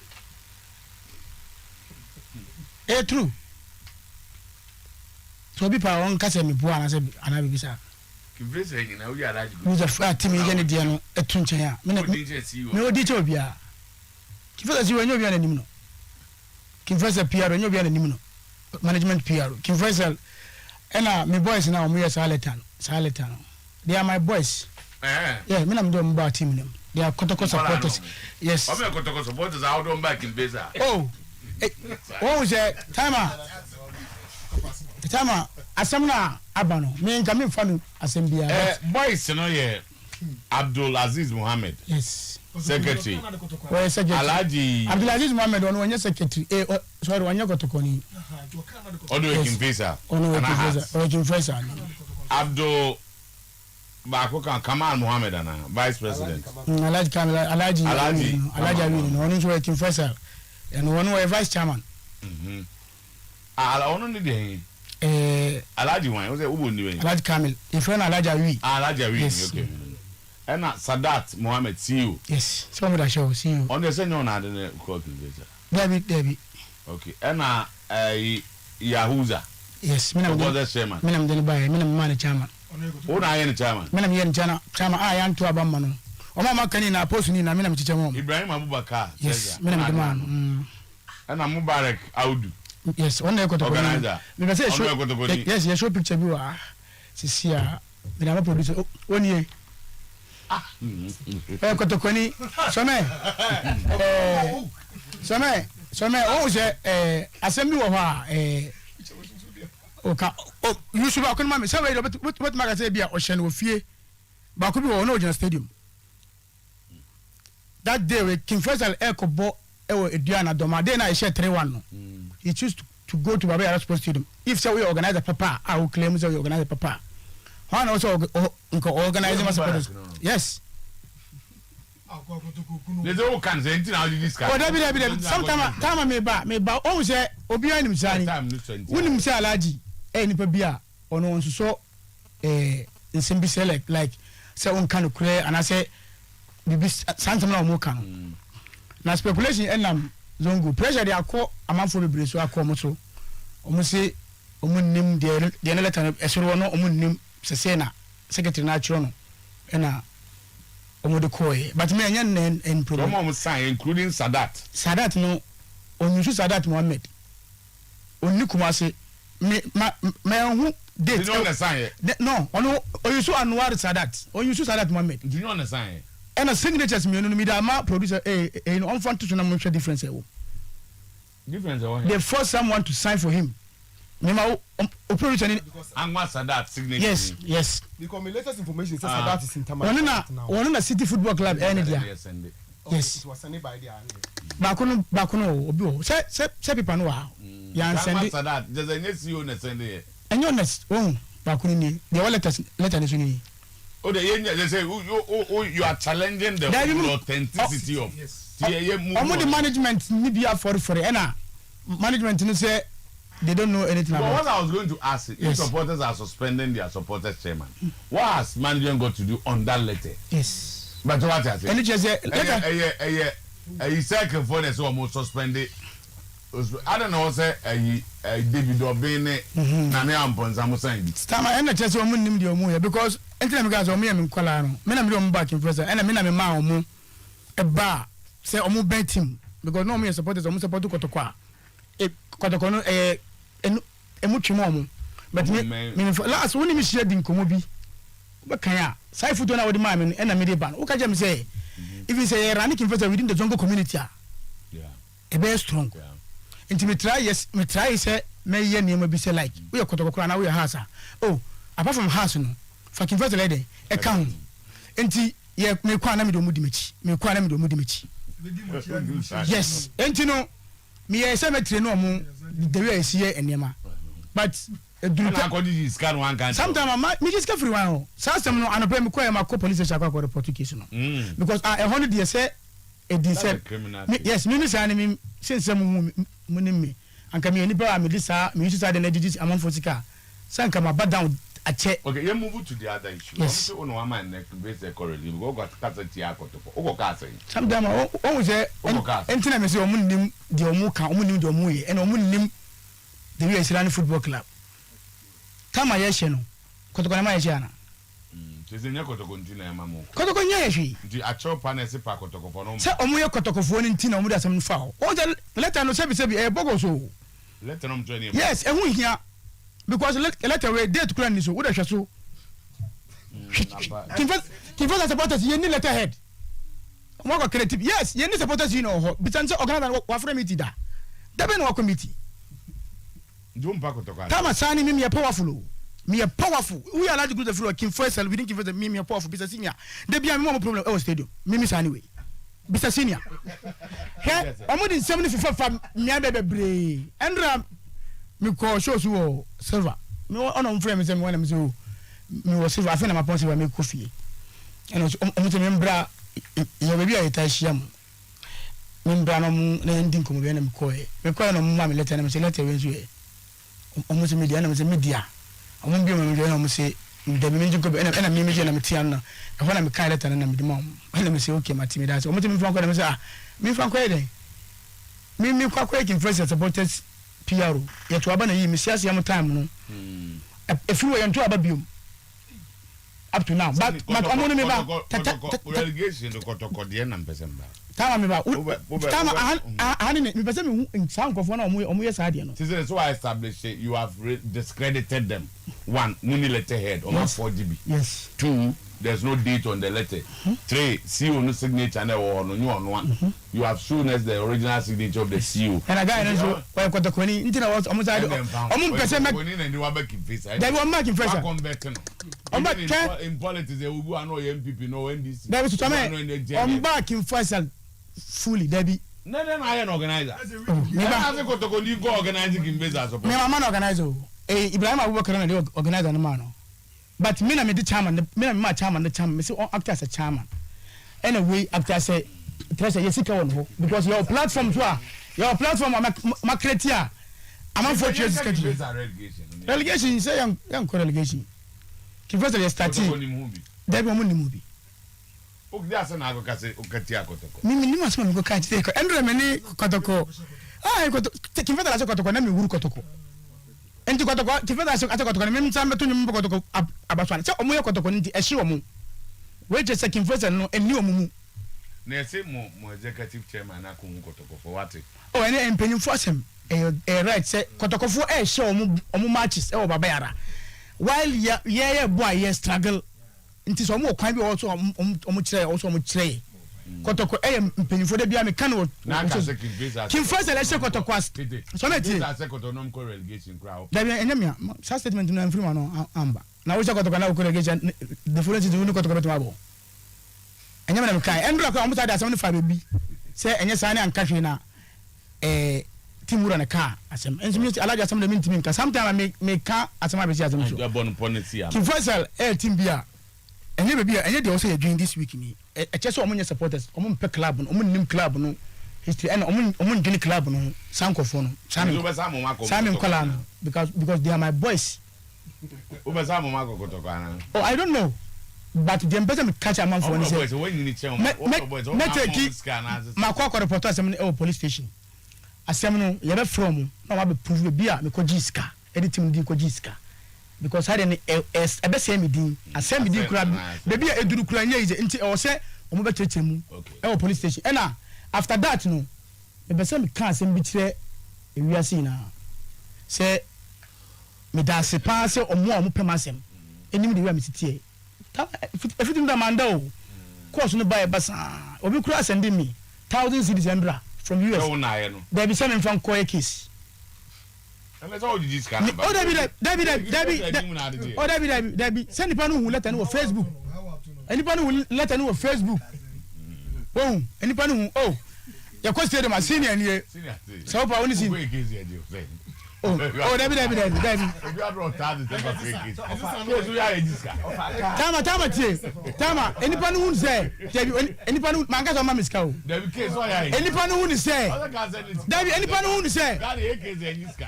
G: True. So be pa won kase me bua na say anabi bisa.
B: Kimfese nyina we are large.
G: We the fat team ye ne dia no etu nchen ya. Me odi che obia. Kimfese si wanyo obia na nim no. Kimfese PR wanyo obia na nim no. Management PR. Kimfese ena me boys na omo yes Aletan. They are my boys. Yeah, me na me do mba team them. They are Kotoko supporters. Yes.
B: Omo Kotoko supporters out on back in Beza.
G: Oh. What was that? Timer, Asamna Abano, me and Kamin Fanu, Assembly.
B: Boys, you know, yeah, Abdul Aziz Mohammed.
G: Yes.
B: Secretary.
G: Well, Secretary.
B: Alaji.
G: Abdul Aziz Mohammed, on one year secretary. Sorry, one year got to Koni.
B: Odo Kimfesa.
G: Kimfesa.
B: Abdul Bakoka Kamal Mohammed, Vice President.
G: Alaji Awini, only Kimfesa. And one way vice chairman.
B: I only need Alaji one. Was it Ubu?
G: Alaji Kamil. If you're Alaji Awi.
B: Alaji Awi. Okay. And Sadat Mohammed, see you.
G: Yes. Some of the show, see you.
B: On the same one, I didn't call him.
G: Debbie.
B: Okay. And Yahuza.
G: Yes. Minam
B: chairman.
G: Minam Denibai. Minam man chairman.
B: Oh, I am chairman.
G: Minam yen chairman. I am to Abamano. Oma Kanina post ni na minam chichamo.
B: Ibrahim Abubakar.
G: Yes. Minam the man.
B: And Mubarak Audu.
G: Yes, one day got to
B: organizer.
G: Yes, you show picture. You are Sisia, the producer. 1 year. kotokoni some o je asemi wo ho a oka yusu ba ko ma me say we what ma ka say bia o hye no ofie ba ko bi wo no original stadium that day we King Faisal Ekobo ewo eduana doma day na e share 3-1 no he choose to go to Baba Yara Sports Stadium if say we organize a papa I will claim say we organize a papa how also organize my supporters yes
B: they don't can say anything how this guy
G: oh David sometimes me ba o say obi anim sani unim say alaji nipa bia ono onso so nsembi select like say on kan kure and I say bibi santam na omo kan na speculation enam zongo pressure dey akọ amanfo bebre so akọ mo so omo say omo nim de letter esoro no omo nim sese na secretary na chiro no na omo de koy but me anya en problem
B: omo sign including Sadat
G: no onyusu Sadat Mohammed onni kumase me hu date
B: you know the sign
G: no ono onyusu Anwar Sadat Mohammed
B: do you know the sign
G: and a signatures me no me da ma producer no on front to na mo difference they force someone to sign for him me ma o producer ni
B: Anwar Sadat signature
G: yes
E: because my latest information says Sadat is in Tamale
G: one na City Football Club any dia yes
E: it was sent by there
G: ba kono obi o se people no wa ya send
B: Sadat there's a next you na send here
G: enyo next ba kono ni the letter ni so ni
B: oh they say you are challenging the authenticity of
G: the management ni bia for and management no say they don't know anything about
B: what I was going to ask is if supporters are suspending their supporters chairman what has management got to do on that letter
G: yes
B: but what I say
G: and just letter
B: a second for the so almost suspended I don't know say David Obene na me ampon samusan
G: stama and just o munnim de o mu because entina me gas o me kwala no me na me o back in president and me na me ma o mu e ba say o mu bet team because no me supporters o mu support Kotoko Kotoko no emu twemo mu but me last when me share din komo bi be kan ya sai foto na wo di ma me na me de ban wo ka je me say even say running investor within the jungle community a very strong nti me try say me ye niam bi say like we Kotoko na we house oh apart from house no fucking investor lady e kan nti ye me kwa na me do mu di mechi yes nti no me ye say me train no mu the way I see eniema but sometimes me just free one system no anope me kwa ma police station kwa report case no because I 100 years say e din say yes me say me since mu me anka me ni pa me disa me use side na digit amount for sika sanka ma bad down ache
B: okay you move to the other issue
G: yes
B: so no man neck base correctly we go got ti Kotoko o go say
G: sometimes o say entina me say o munnim de o mu ka o munnim de o mu ye and o munnim the US Run Football Club tama yeshe no Kotoko na ma yeshe ana
B: tese nya Kotoko ntina ya mamu
G: Kotoko nya yeshe
B: ndi acho panel se pa Kotoko for no
G: se o mu ye Kotoko fo ni ntina o mu da sam fa o je letter no sebi e bogo so
B: letter no mtwe ni
G: yes e hu hia because letter we date kula ni so wo da hwe so Kinfasa supporters ye ni letter head mo ko creative yes ye ni supporters you know bitan se organize wa frame meeting da be no committee
B: Don't back Kotoko.
G: Tama sani me powerful. Me powerful. We are allowed to go to the floor. King Faisal, we didn't give us me powerful. Bisa senior. There be a more problem. Oh, stadium. Me sani way. Bisa senior. Hey, I'm more than 75 from me baby. Andra, me call shows you silver. Me on frame me when I'm so me was silver. I think I'm a possible me coffee. And I'm to remember your baby I touch him. Membra no na ending ko me na me call. Me call no mama me letter na me say letter when you almost media na me media amon bi me na me say da me nji ko na me media na me tian na e ho na me kai letter na me di mom na me say okay ma timi da so almost me fan ko na me say me fan ko e dey me kwa kwa King Faisal supporters PR ye to aba na yi me siasa am time no e fi wo ye nto aba biom up to now but amon me ba
B: relegation to Kotoko de na mpese mba
G: Tama me ba. Tama ani me pese me hu san kofo na omo yes ade no.
B: This is why I established it. You have discredited them. One, money letterhead on 4GB.
G: Yes.
B: 2, there's no date on the letter. 3, CO no signature and no one. You have shown us the original signature of the CO.
G: And a guy knows why kotokoni ntina was almost pese me
B: and you are making face.
G: They were making face.
B: In politics they will go and know MPP no NDC.
G: There was I'm back in face fully Debbie.
B: No, I am organizer. Me ba se kotokoni go organizing in business.
G: Me man organizer. Ibrahim Abubakar na dey organizer no man. But me na me the chairman, me na me chairman the chairman. Me say act as a chairman. Anyway, after say Teresa Yesika won ho because your platform ma create here. I'm for years schedule. Relegation say young relegation. Kifasa dey start. Dey be mo ni movie.
B: O dey asa na go kase o katia kotoko.
G: Me ni mas mo go katia ko. Endre me ni kotoko. Kifasa la kotoko na me wuru kotoko. Enti kotoko tifeda so kotoko me mtsambe to nyum kotoko abaswane se omo ye kotoko nti ehye omo we je second first no eni omo mu
B: na ese mo executive chairman na ko kotoko for what
G: oh ene empenyin forcem right se kotoko fo ehye omo matches e baba yara while ye boy ye struggle nti so omo kwan bi also omo kire kotoko empenyin fo de bia me kan wo
B: na ka second phase
G: kim first election kotoko so na ti
B: sa second no ko relegation crowd
G: da bia enyamia sa statement no free man no amba na wo kotoko na ko relegation the full season no kotoko to mabo enyamia me kai endro ko omo sa da 75 bi se enye sa ne anka hwe na timura na ka asem ensumi alaja asem na mintimi nka sometime me ka asem abesi asem so kim first team bia enye be bia enye de also doing this week ni chese omunye supporters omun pe club no omun nim club no history and omun dini club no sankofo no sami kola no because they are my boys
B: ubesa mo mako kotokana
G: oh I don't know but the person catch a man for ni say me take makwa report asem no police station asem no ye be from na wa be prove be bia me ko jiska editing di ko jiska because had any ebe say me din asem din kura baby eduru kura nya ije nti o se o mo becheche mu e police station and after that no ebe say me kan asem bi kire ewiase na say me da se pa se o mo pemasem enim de wi ametitie everything that man do course no buy basa obi kura send me 1000 cedis endra from US there be some from Koye case. David. Send the panel who let on Facebook. Any panel who let on Facebook. Oh, any panel who your question my senior and here. So far only seen. Oh, David. Tama. Any panel who say, any panel mangas on Mami's cow. Any panel who say, David, any panel who say,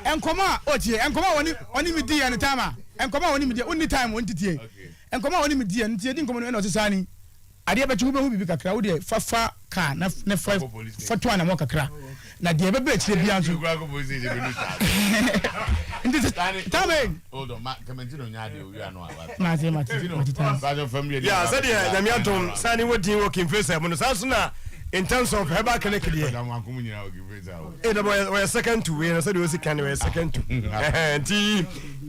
G: and come on, and come on him dear and Tama, and come on him the only time one to and come on him dear and didn't come on Sani. I did but you will be a crowd for car, not for 2 and walk a crack. Na die be bet le bia nso Tame
B: hold on ma kamentino nyaade o wi anu awa
G: Mate
A: yeah said ya na miantom sani wodi working face am no sanso na in terms of herbal clinic there we second to we said we second we second to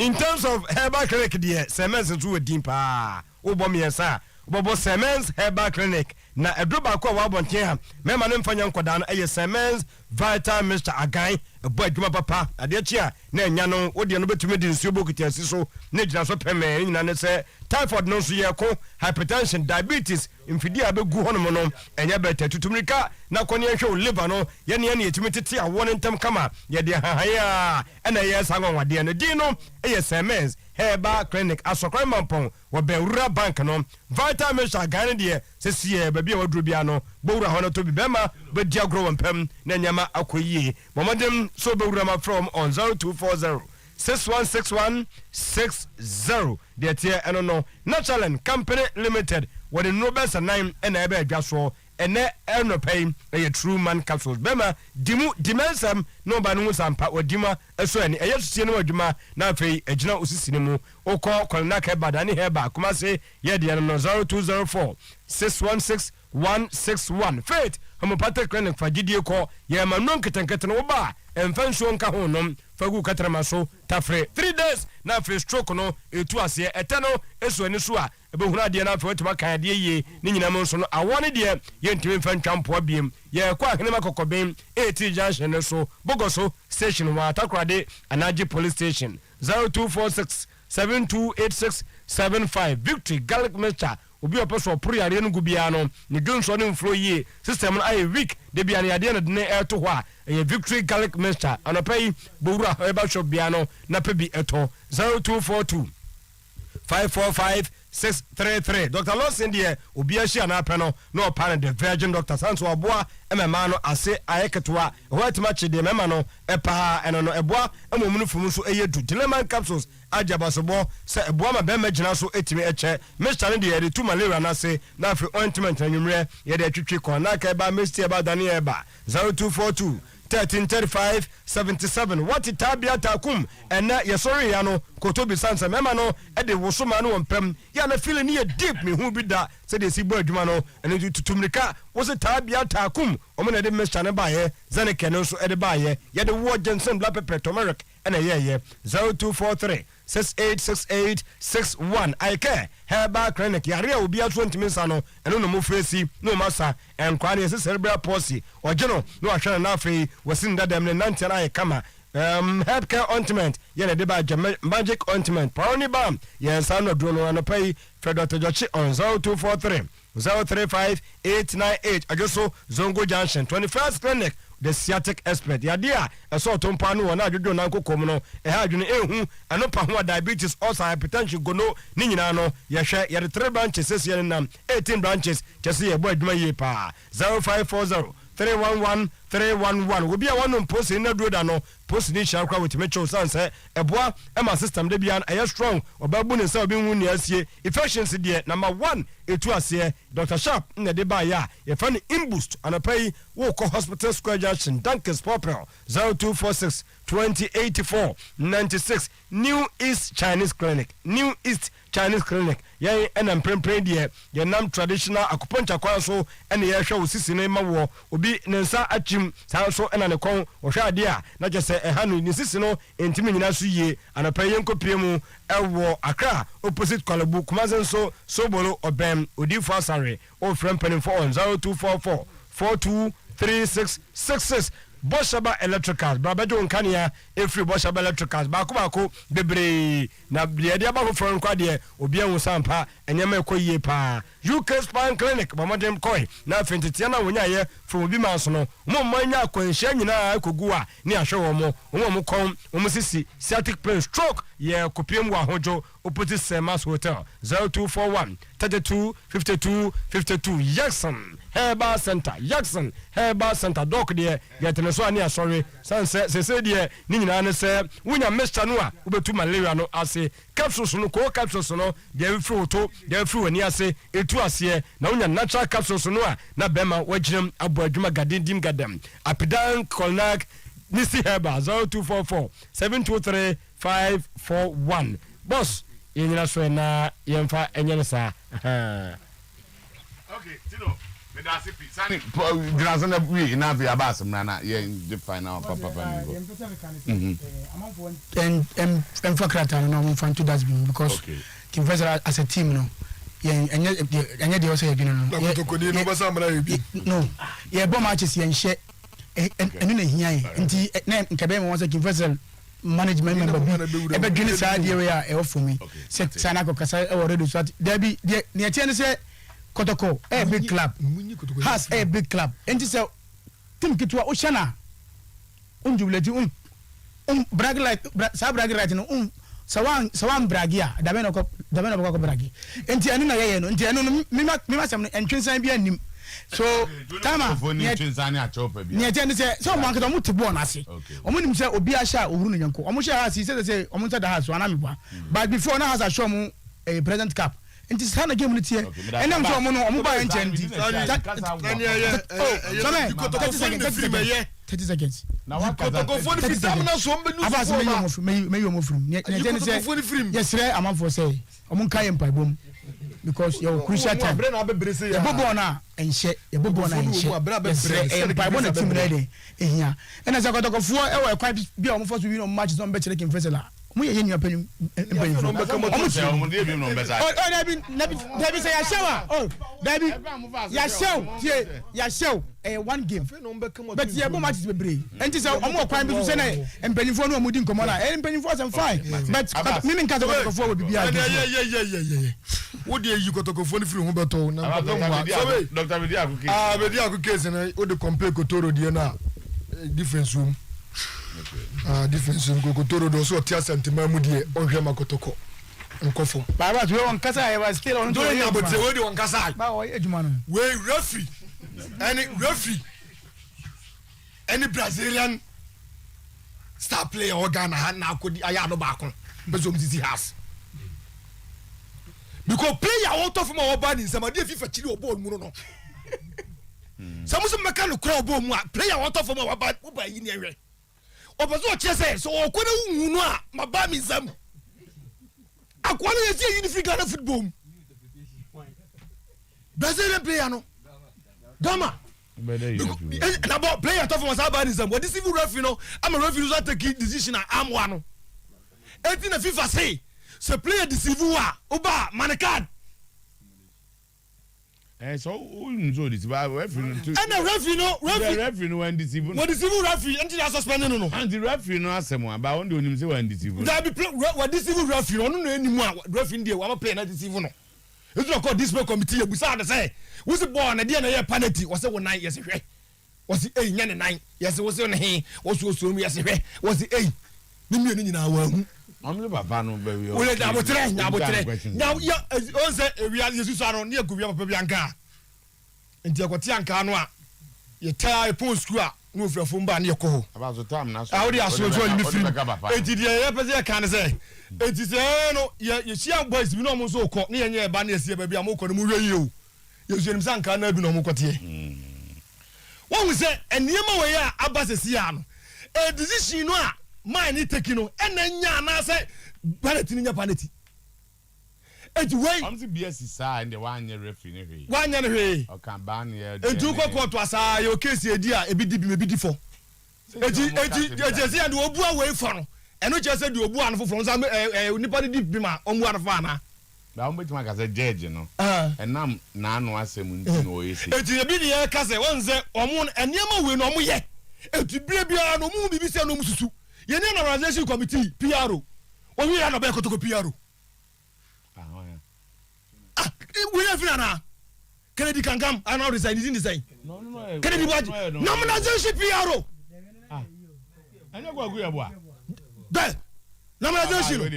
A: in terms of herbal clinic there semens nso wodi pa wo bom yesa Bobo Semens Herbal Clinic na edroba kwa wabonten ha mema no mfanya nkoda no eye Semens Vital Mr Agai ebo adwuma papa ade chia na enya no wode no betumi di nsuo bokiti asiso na gina so peme nyina ne se typhoid no so ye ko hypertension diabetes mfidi abegu hono no enya beta tutumrika na kone ehwe liver no ye ne etumi tete awo ne ntam kama ye de hahaya na ye sanwade no di no eye Semens Herbal Clinic asokran mampon wo bewura bank no Vital Mr Agai de se baby a wadru bia no bowura hono to bi bema be dia gro wampam na nyama akoyie momodem so bowura ma from on 0240 616160 the tier eno no Natural Company Limited what in Robert 9 and ebe adwaso ene eno pay a true man capsules bema dimensam no ba no sampa odima eso ene eyesusie no adwuma na afei agina osisini mu okọ kolna ka badani heba kuma se ye de no 0204 616
H: 161 faith homeopathic clinic fa gidie ko ye ma no nketenkete no ba emfa nsuo nka ho nom fagu katrama so tafre 3 days na free stroke no etu ase eteno esu ani so a ebehunu ade na fa wetima kan ade ye ni nyina mo so no awone de ye ntimi mfa ntwampo abiem ye kwa hene makokoben 80 junction no so bogoso station wa takrade anaji police station 0246 728675 victory garlic mixture obi opeso pro yare no gubia no ne gunso no flow ye system no ay week de bia ne yade no de eto ho a victory garlic mixture anopai bowura eba shop bia no na pebi eto 0242 545-633 Dr. Lawson deɛ obi ahia na apɛ no na ɔpa the virgin doctor sanso aboa MMA no ase ayeketoa ɛhoatima kye deɛ MMA no ɛpa ɛno no ɛboa ɛmomunu fum so ɛyɛ du dileman capsules ajabasobɔ sɛ ɛboa ma bɛma gyina so ɛtimi ɛkyɛ mixture no deɛ yɛde tu malaria no ase na afei ointment na nwummerɛ yɛde atwitwi kɔn na ka ɛba mesti ɛba dane ɛba 0242 1335-77 what tabia takum ena yesori ya no kotobi sansa mema no ede wosoma no wompem ya na feel ni deep me hu bi da se de si bo adwuma no ene tutumrika wo se tabia takum omo na de mixture ne ba ye zane kene so ede ba ye ye de wo jensen black pepper turmeric ene ye 0243 686861 Ike Herbal Clinic yare obi aso ntimi nsa no eno no mo fresi no masa enkwa ne se cerebral palsy ogeno no ahwe na afei wasin dadam ne nante na kama healthcare ointment ye de ba magic ointment pony balm ye nsa no dro no pay Dr. Jochi on 0243 035898 ajoso Zongo Junction 21st Clinic the sciatic expert yadia eso tompa no na adwodo na nkokom no ha adwene ehu anopa ho diabetes ulcer hypertension gono ni nyina no ye hwe ye 3 branches sese nam 18 branches chese ye bo adwuma ye pa 0540 311 obi a wono post na duro da no post ni sha kwa with metro sanse eboa ema system de bia na strong obabu ne sa obi hu ni asie efficiency de number 1 etu ase Dr. Sharp na de ba ya ye fa ni imboost anapai wo ko hospital square junction Dunkers Popel 0246 2084-96 New East Chinese Clinic ye enam prempren de ye nam traditional acupuncture kwan so ene ye hwe osisi ne ma wo obi ne nsa achim san so ena ne kon wo hwe ade a na je se ehanu ni sisi no entimi nyina so yie anapa ye nkopie mu ewo Accra opposite Kwalabu Kumazen so Sobolo Obem Odifo Asare o frempeni for 0244 423666 Boshaba Electricals Babajo Nkania every Boshaba Electricals bako debre na biade aba for nkwade obi anwo sampa enyema ekoyie pa UK Spine Clinic bamodem koi na fentitia na wonya ye from obi manso no mo manya akwanhia nyina akogu a ni ahwe wo mo kon wo sisi sciatic pain stroke ye kopiem wa hojo opposite Semas Hotel 0241 325252 Jackson Herbal Center doc de yetene so ani asori sanse se de ni nyina ne se wunya mixture no a obetu malaria no ase capsules no ko capsules no de fruto de fru ani ase etu ase na wunya natural capsules no a na bema waginem abo adwuma gadendim gadam apidan kolnak nisi herbal 0244 723 541 boss yenyina so na yemfa enyene sa
B: okay tino me da se pi sani jinaso na wi na fi abas na ye define now papa
G: and for crata no we find to that because Kinvestor as a team no enye de also no no ye bo matches ye nhye enu na hia ye nti na nkebe mo was Kinvestor management member bi ebe dwene saa de we a e for me se sana ko kasa e already so there be ne tie ne se Kotoko a big club has a big club and say team kitwa o shana unjubuleti brag like sa brag right no sawan bragia da be no ko bragi enti anu na ye no enti anu mi ma sam no entwensan bi anim so tama
B: ni twensane a chopa bi
G: ni enti say so mo anka mo tebo na ase o mo nim say obi a sha ohuru no nyanko o mo sha ha si say o mo nta da ha so ana me bua but before na ha show mo a present cap nti sana game no tie enam so mo no o mo ba enchendi 30 seconds
B: na wa kata
A: ko phone fi sam na so mbenu so
G: abas me yo mo from ne say yes re am for say o mo kan empire bom because your crucial time your bobo na enhye your bobo na enhye e bible na team ready ehia ena za kotokofo e wa kwa bia o mo for to win on match so be chire kin fesela mo ye nyua panyum panyum
B: o de bi no be sa
G: o David say ya show oh David ya show one game but ye bo matches be brave enti say o mo kwan bi so say na mpanyimfo no mo di nkomo na mpanyimfo say fine but me nka to kotokofo we bibia
E: wo de yi kotokofo ni free ho beto na
B: Dr. Bedi Akuke
E: Bedi Akuke na o de compare Kotoro de na difference room difference room Kotoro do so tia Sometymer mu de o hwe makotoko nkofo
G: baba we on kasa I was still on
E: do na but we de on kasa
G: ba o ejuma no
E: we referee any Brazilian star player or Ghana na akodi aya no ba kon bezo mzizi has because player out of my body in some dey FIFA chiri obo mu no samuso meka no kura obo mu a player out of my body wo ba yi ni ehwe obozo chese so okone wu no a maba mi zam akwa no yesi yi ni free Ghana football Brazilian player no Gama na bo player out of my body in some what this even referee no am a referee so take decision am one no eti na FIFA say se player deceive wa oba manicard
B: so unzo this ba referee
E: and the referee
B: no when deceive
E: what deceive referee until they suspend no
B: and the referee no asem about on the onim say when deceive
E: that be what deceive referee no no enimu a referee dey wa play na deceive no it's not called display committee you say say we say ball na dey na penalty we say 9 yes hwe we say nya ne 9 yes we say ne he we so mu yes hwe we say ni mienu nyina wa hu
B: I'm papa no baby.
E: We let abotre. Now ya on say we are Jesus aro na egubia papa bianka. Enti akote anka no a ye tire post ku a no frafo mba na yekoho.
B: About the time na so.
E: Audi aso so ni free. Enti de ye pese kan say. Enti say no ye shia boys bi no mo so ko na ye nye ba na esie ba bia mo ko no mo hwe o. Ye so nim sanka na bi no mo kote. Won say eniema we ya abasesi ya no. A decision no a mine taking no enya na say penalty nya penalty eti wey
B: am si BS sa and the one year referee ne hwe
E: one year hwe
B: o kan ban ye
E: eti ko court asa yo case edi a ebi di bi me bi di fo eti say and obu away for no eno che say di obu an foforo so nipa di bi ma omu an fa na
B: ba on betima ka say judge no enam na anu asem nti no yesi
E: eti ebi di ye ka say won say omu eniema we no omu ye eti bia no mu bibi say no mususu ye ni organization committee PRO o wi ya no be kotoko PRO we have na Kennedy Kangam and now resign is in design
B: no
E: Kennedy Waji nomination PRO
B: anya go agu ya bo a
E: da nomination
B: we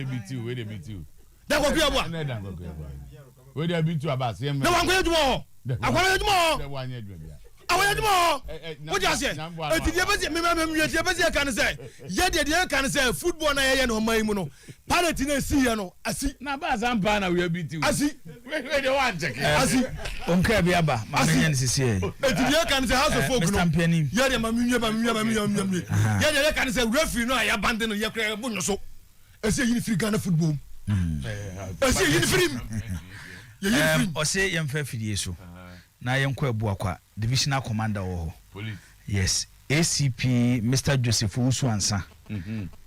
B: dey beat you
E: da go agu
B: na da go agu ya bo we dey beat you about say
E: da wan go edmo akwara edmo
B: da wan edmo bia
E: awon edmo what you say eti die bezi me die bezi kan say ye die kan say football na ye no man mu no penalty na si ye no asi
B: na ba zampa na we beat you
E: asi
B: we dey wan check
E: asi
D: onka bia ba ma menye nsisi e
E: eti die kan say house of folk no ye de ma menye ye de kan say referee no ya band no ye kra bu nyoso esi yin free Ghana football esi yin free ye yin free
D: o say ye mfa fidie so na yenko ebu akwa divisional commander wo
B: police
D: yes ACP Mr Joseph Usuansa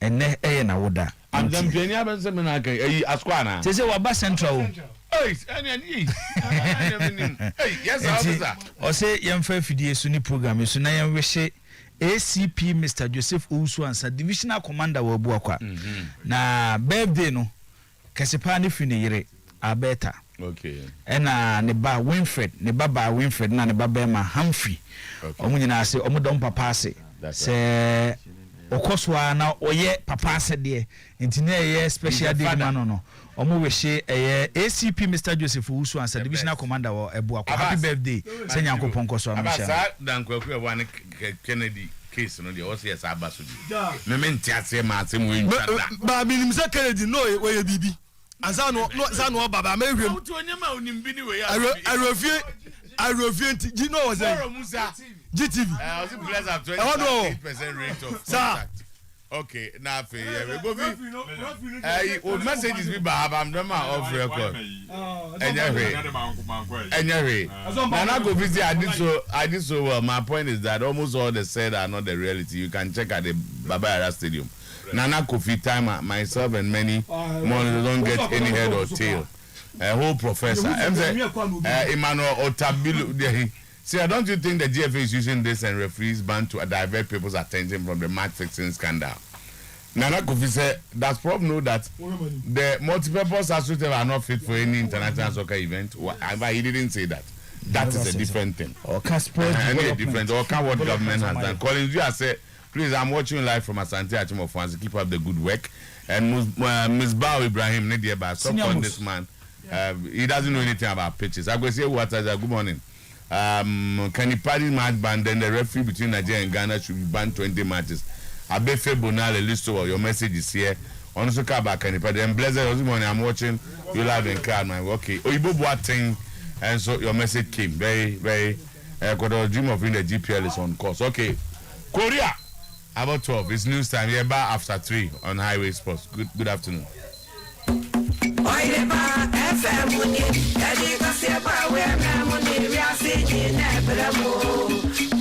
D: ene eye na woda
B: am piani abense me na kan ayi askwa na
D: say wa ba central
B: hey any hey yes officer
D: o say yemfa fidie so ni program so na yenwehye ACP Mr Joseph Usuansa divisional commander wo ebu akwa na birthday no kesepa ne fi ne yire abeta
B: okay
D: ena ne ba Winfred ne baba Winfred na ne baba ma Humphrey omu nyina ase omu dom papa ase se okoswa na oye papa ase de ntine ye special day man no omu wehye ACP Mr Joseph Usuansa divisional commander wo ebu akwa happy birthday se nyankopon koso amsha
B: aba sa dankwaku ebu an Kennedy case no de o se yes abaso di me menti ase ma ase mu ntwa
E: ba minim se Kennedy no we bibi ansa no baba ma ehwem
B: to onyema onimbi ni we ya
E: arofie nti no was
B: Musa
E: GTV
B: I was blessed at 28% rate of contact Okay, now we go. Messages be bad. I'm done off record. Anyway, Nana go visit. I did so well. My point is that almost all the said are not the reality. You can check at the Baba Yara Stadium. Nana Kofi time, myself and many more don't get any head or tail. A whole professor. Emmanuel Otabilu. See, don't you think the GFA is using this and referees ban to divert people's attention from the match fixing scandal? Nana Kofi said that's probably know that the multi-purpose associates are not fit for any international soccer event. But he didn't say that. That is a different thing.
D: Or sport
B: different. Or what government has done. Collins, you have said, please, I'm watching live from Asante Acheampong. Keep up the good work. And Ms. Bao Ibrahim, stop on this man. He doesn't know anything about pitches. I go say what? Good morning. Kenny Paddy match ban, then the referee between Nigeria and Ghana should be banned 20 matches. Abefe Bonale list of your messages here. Also come back Kenny Paddy. And blessed this morning I'm watching you live in car, man. Okay. Oyibo Boateng, and so your message came. Very, very dream of winning the GPL is on course. Okay. Korea about 12. It's news time. Here back after 3 on Highway Sports. Good afternoon.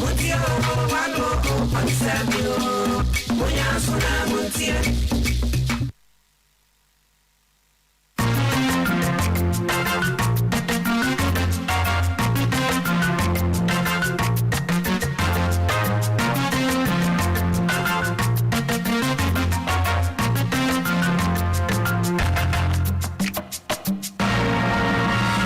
I: Mutio,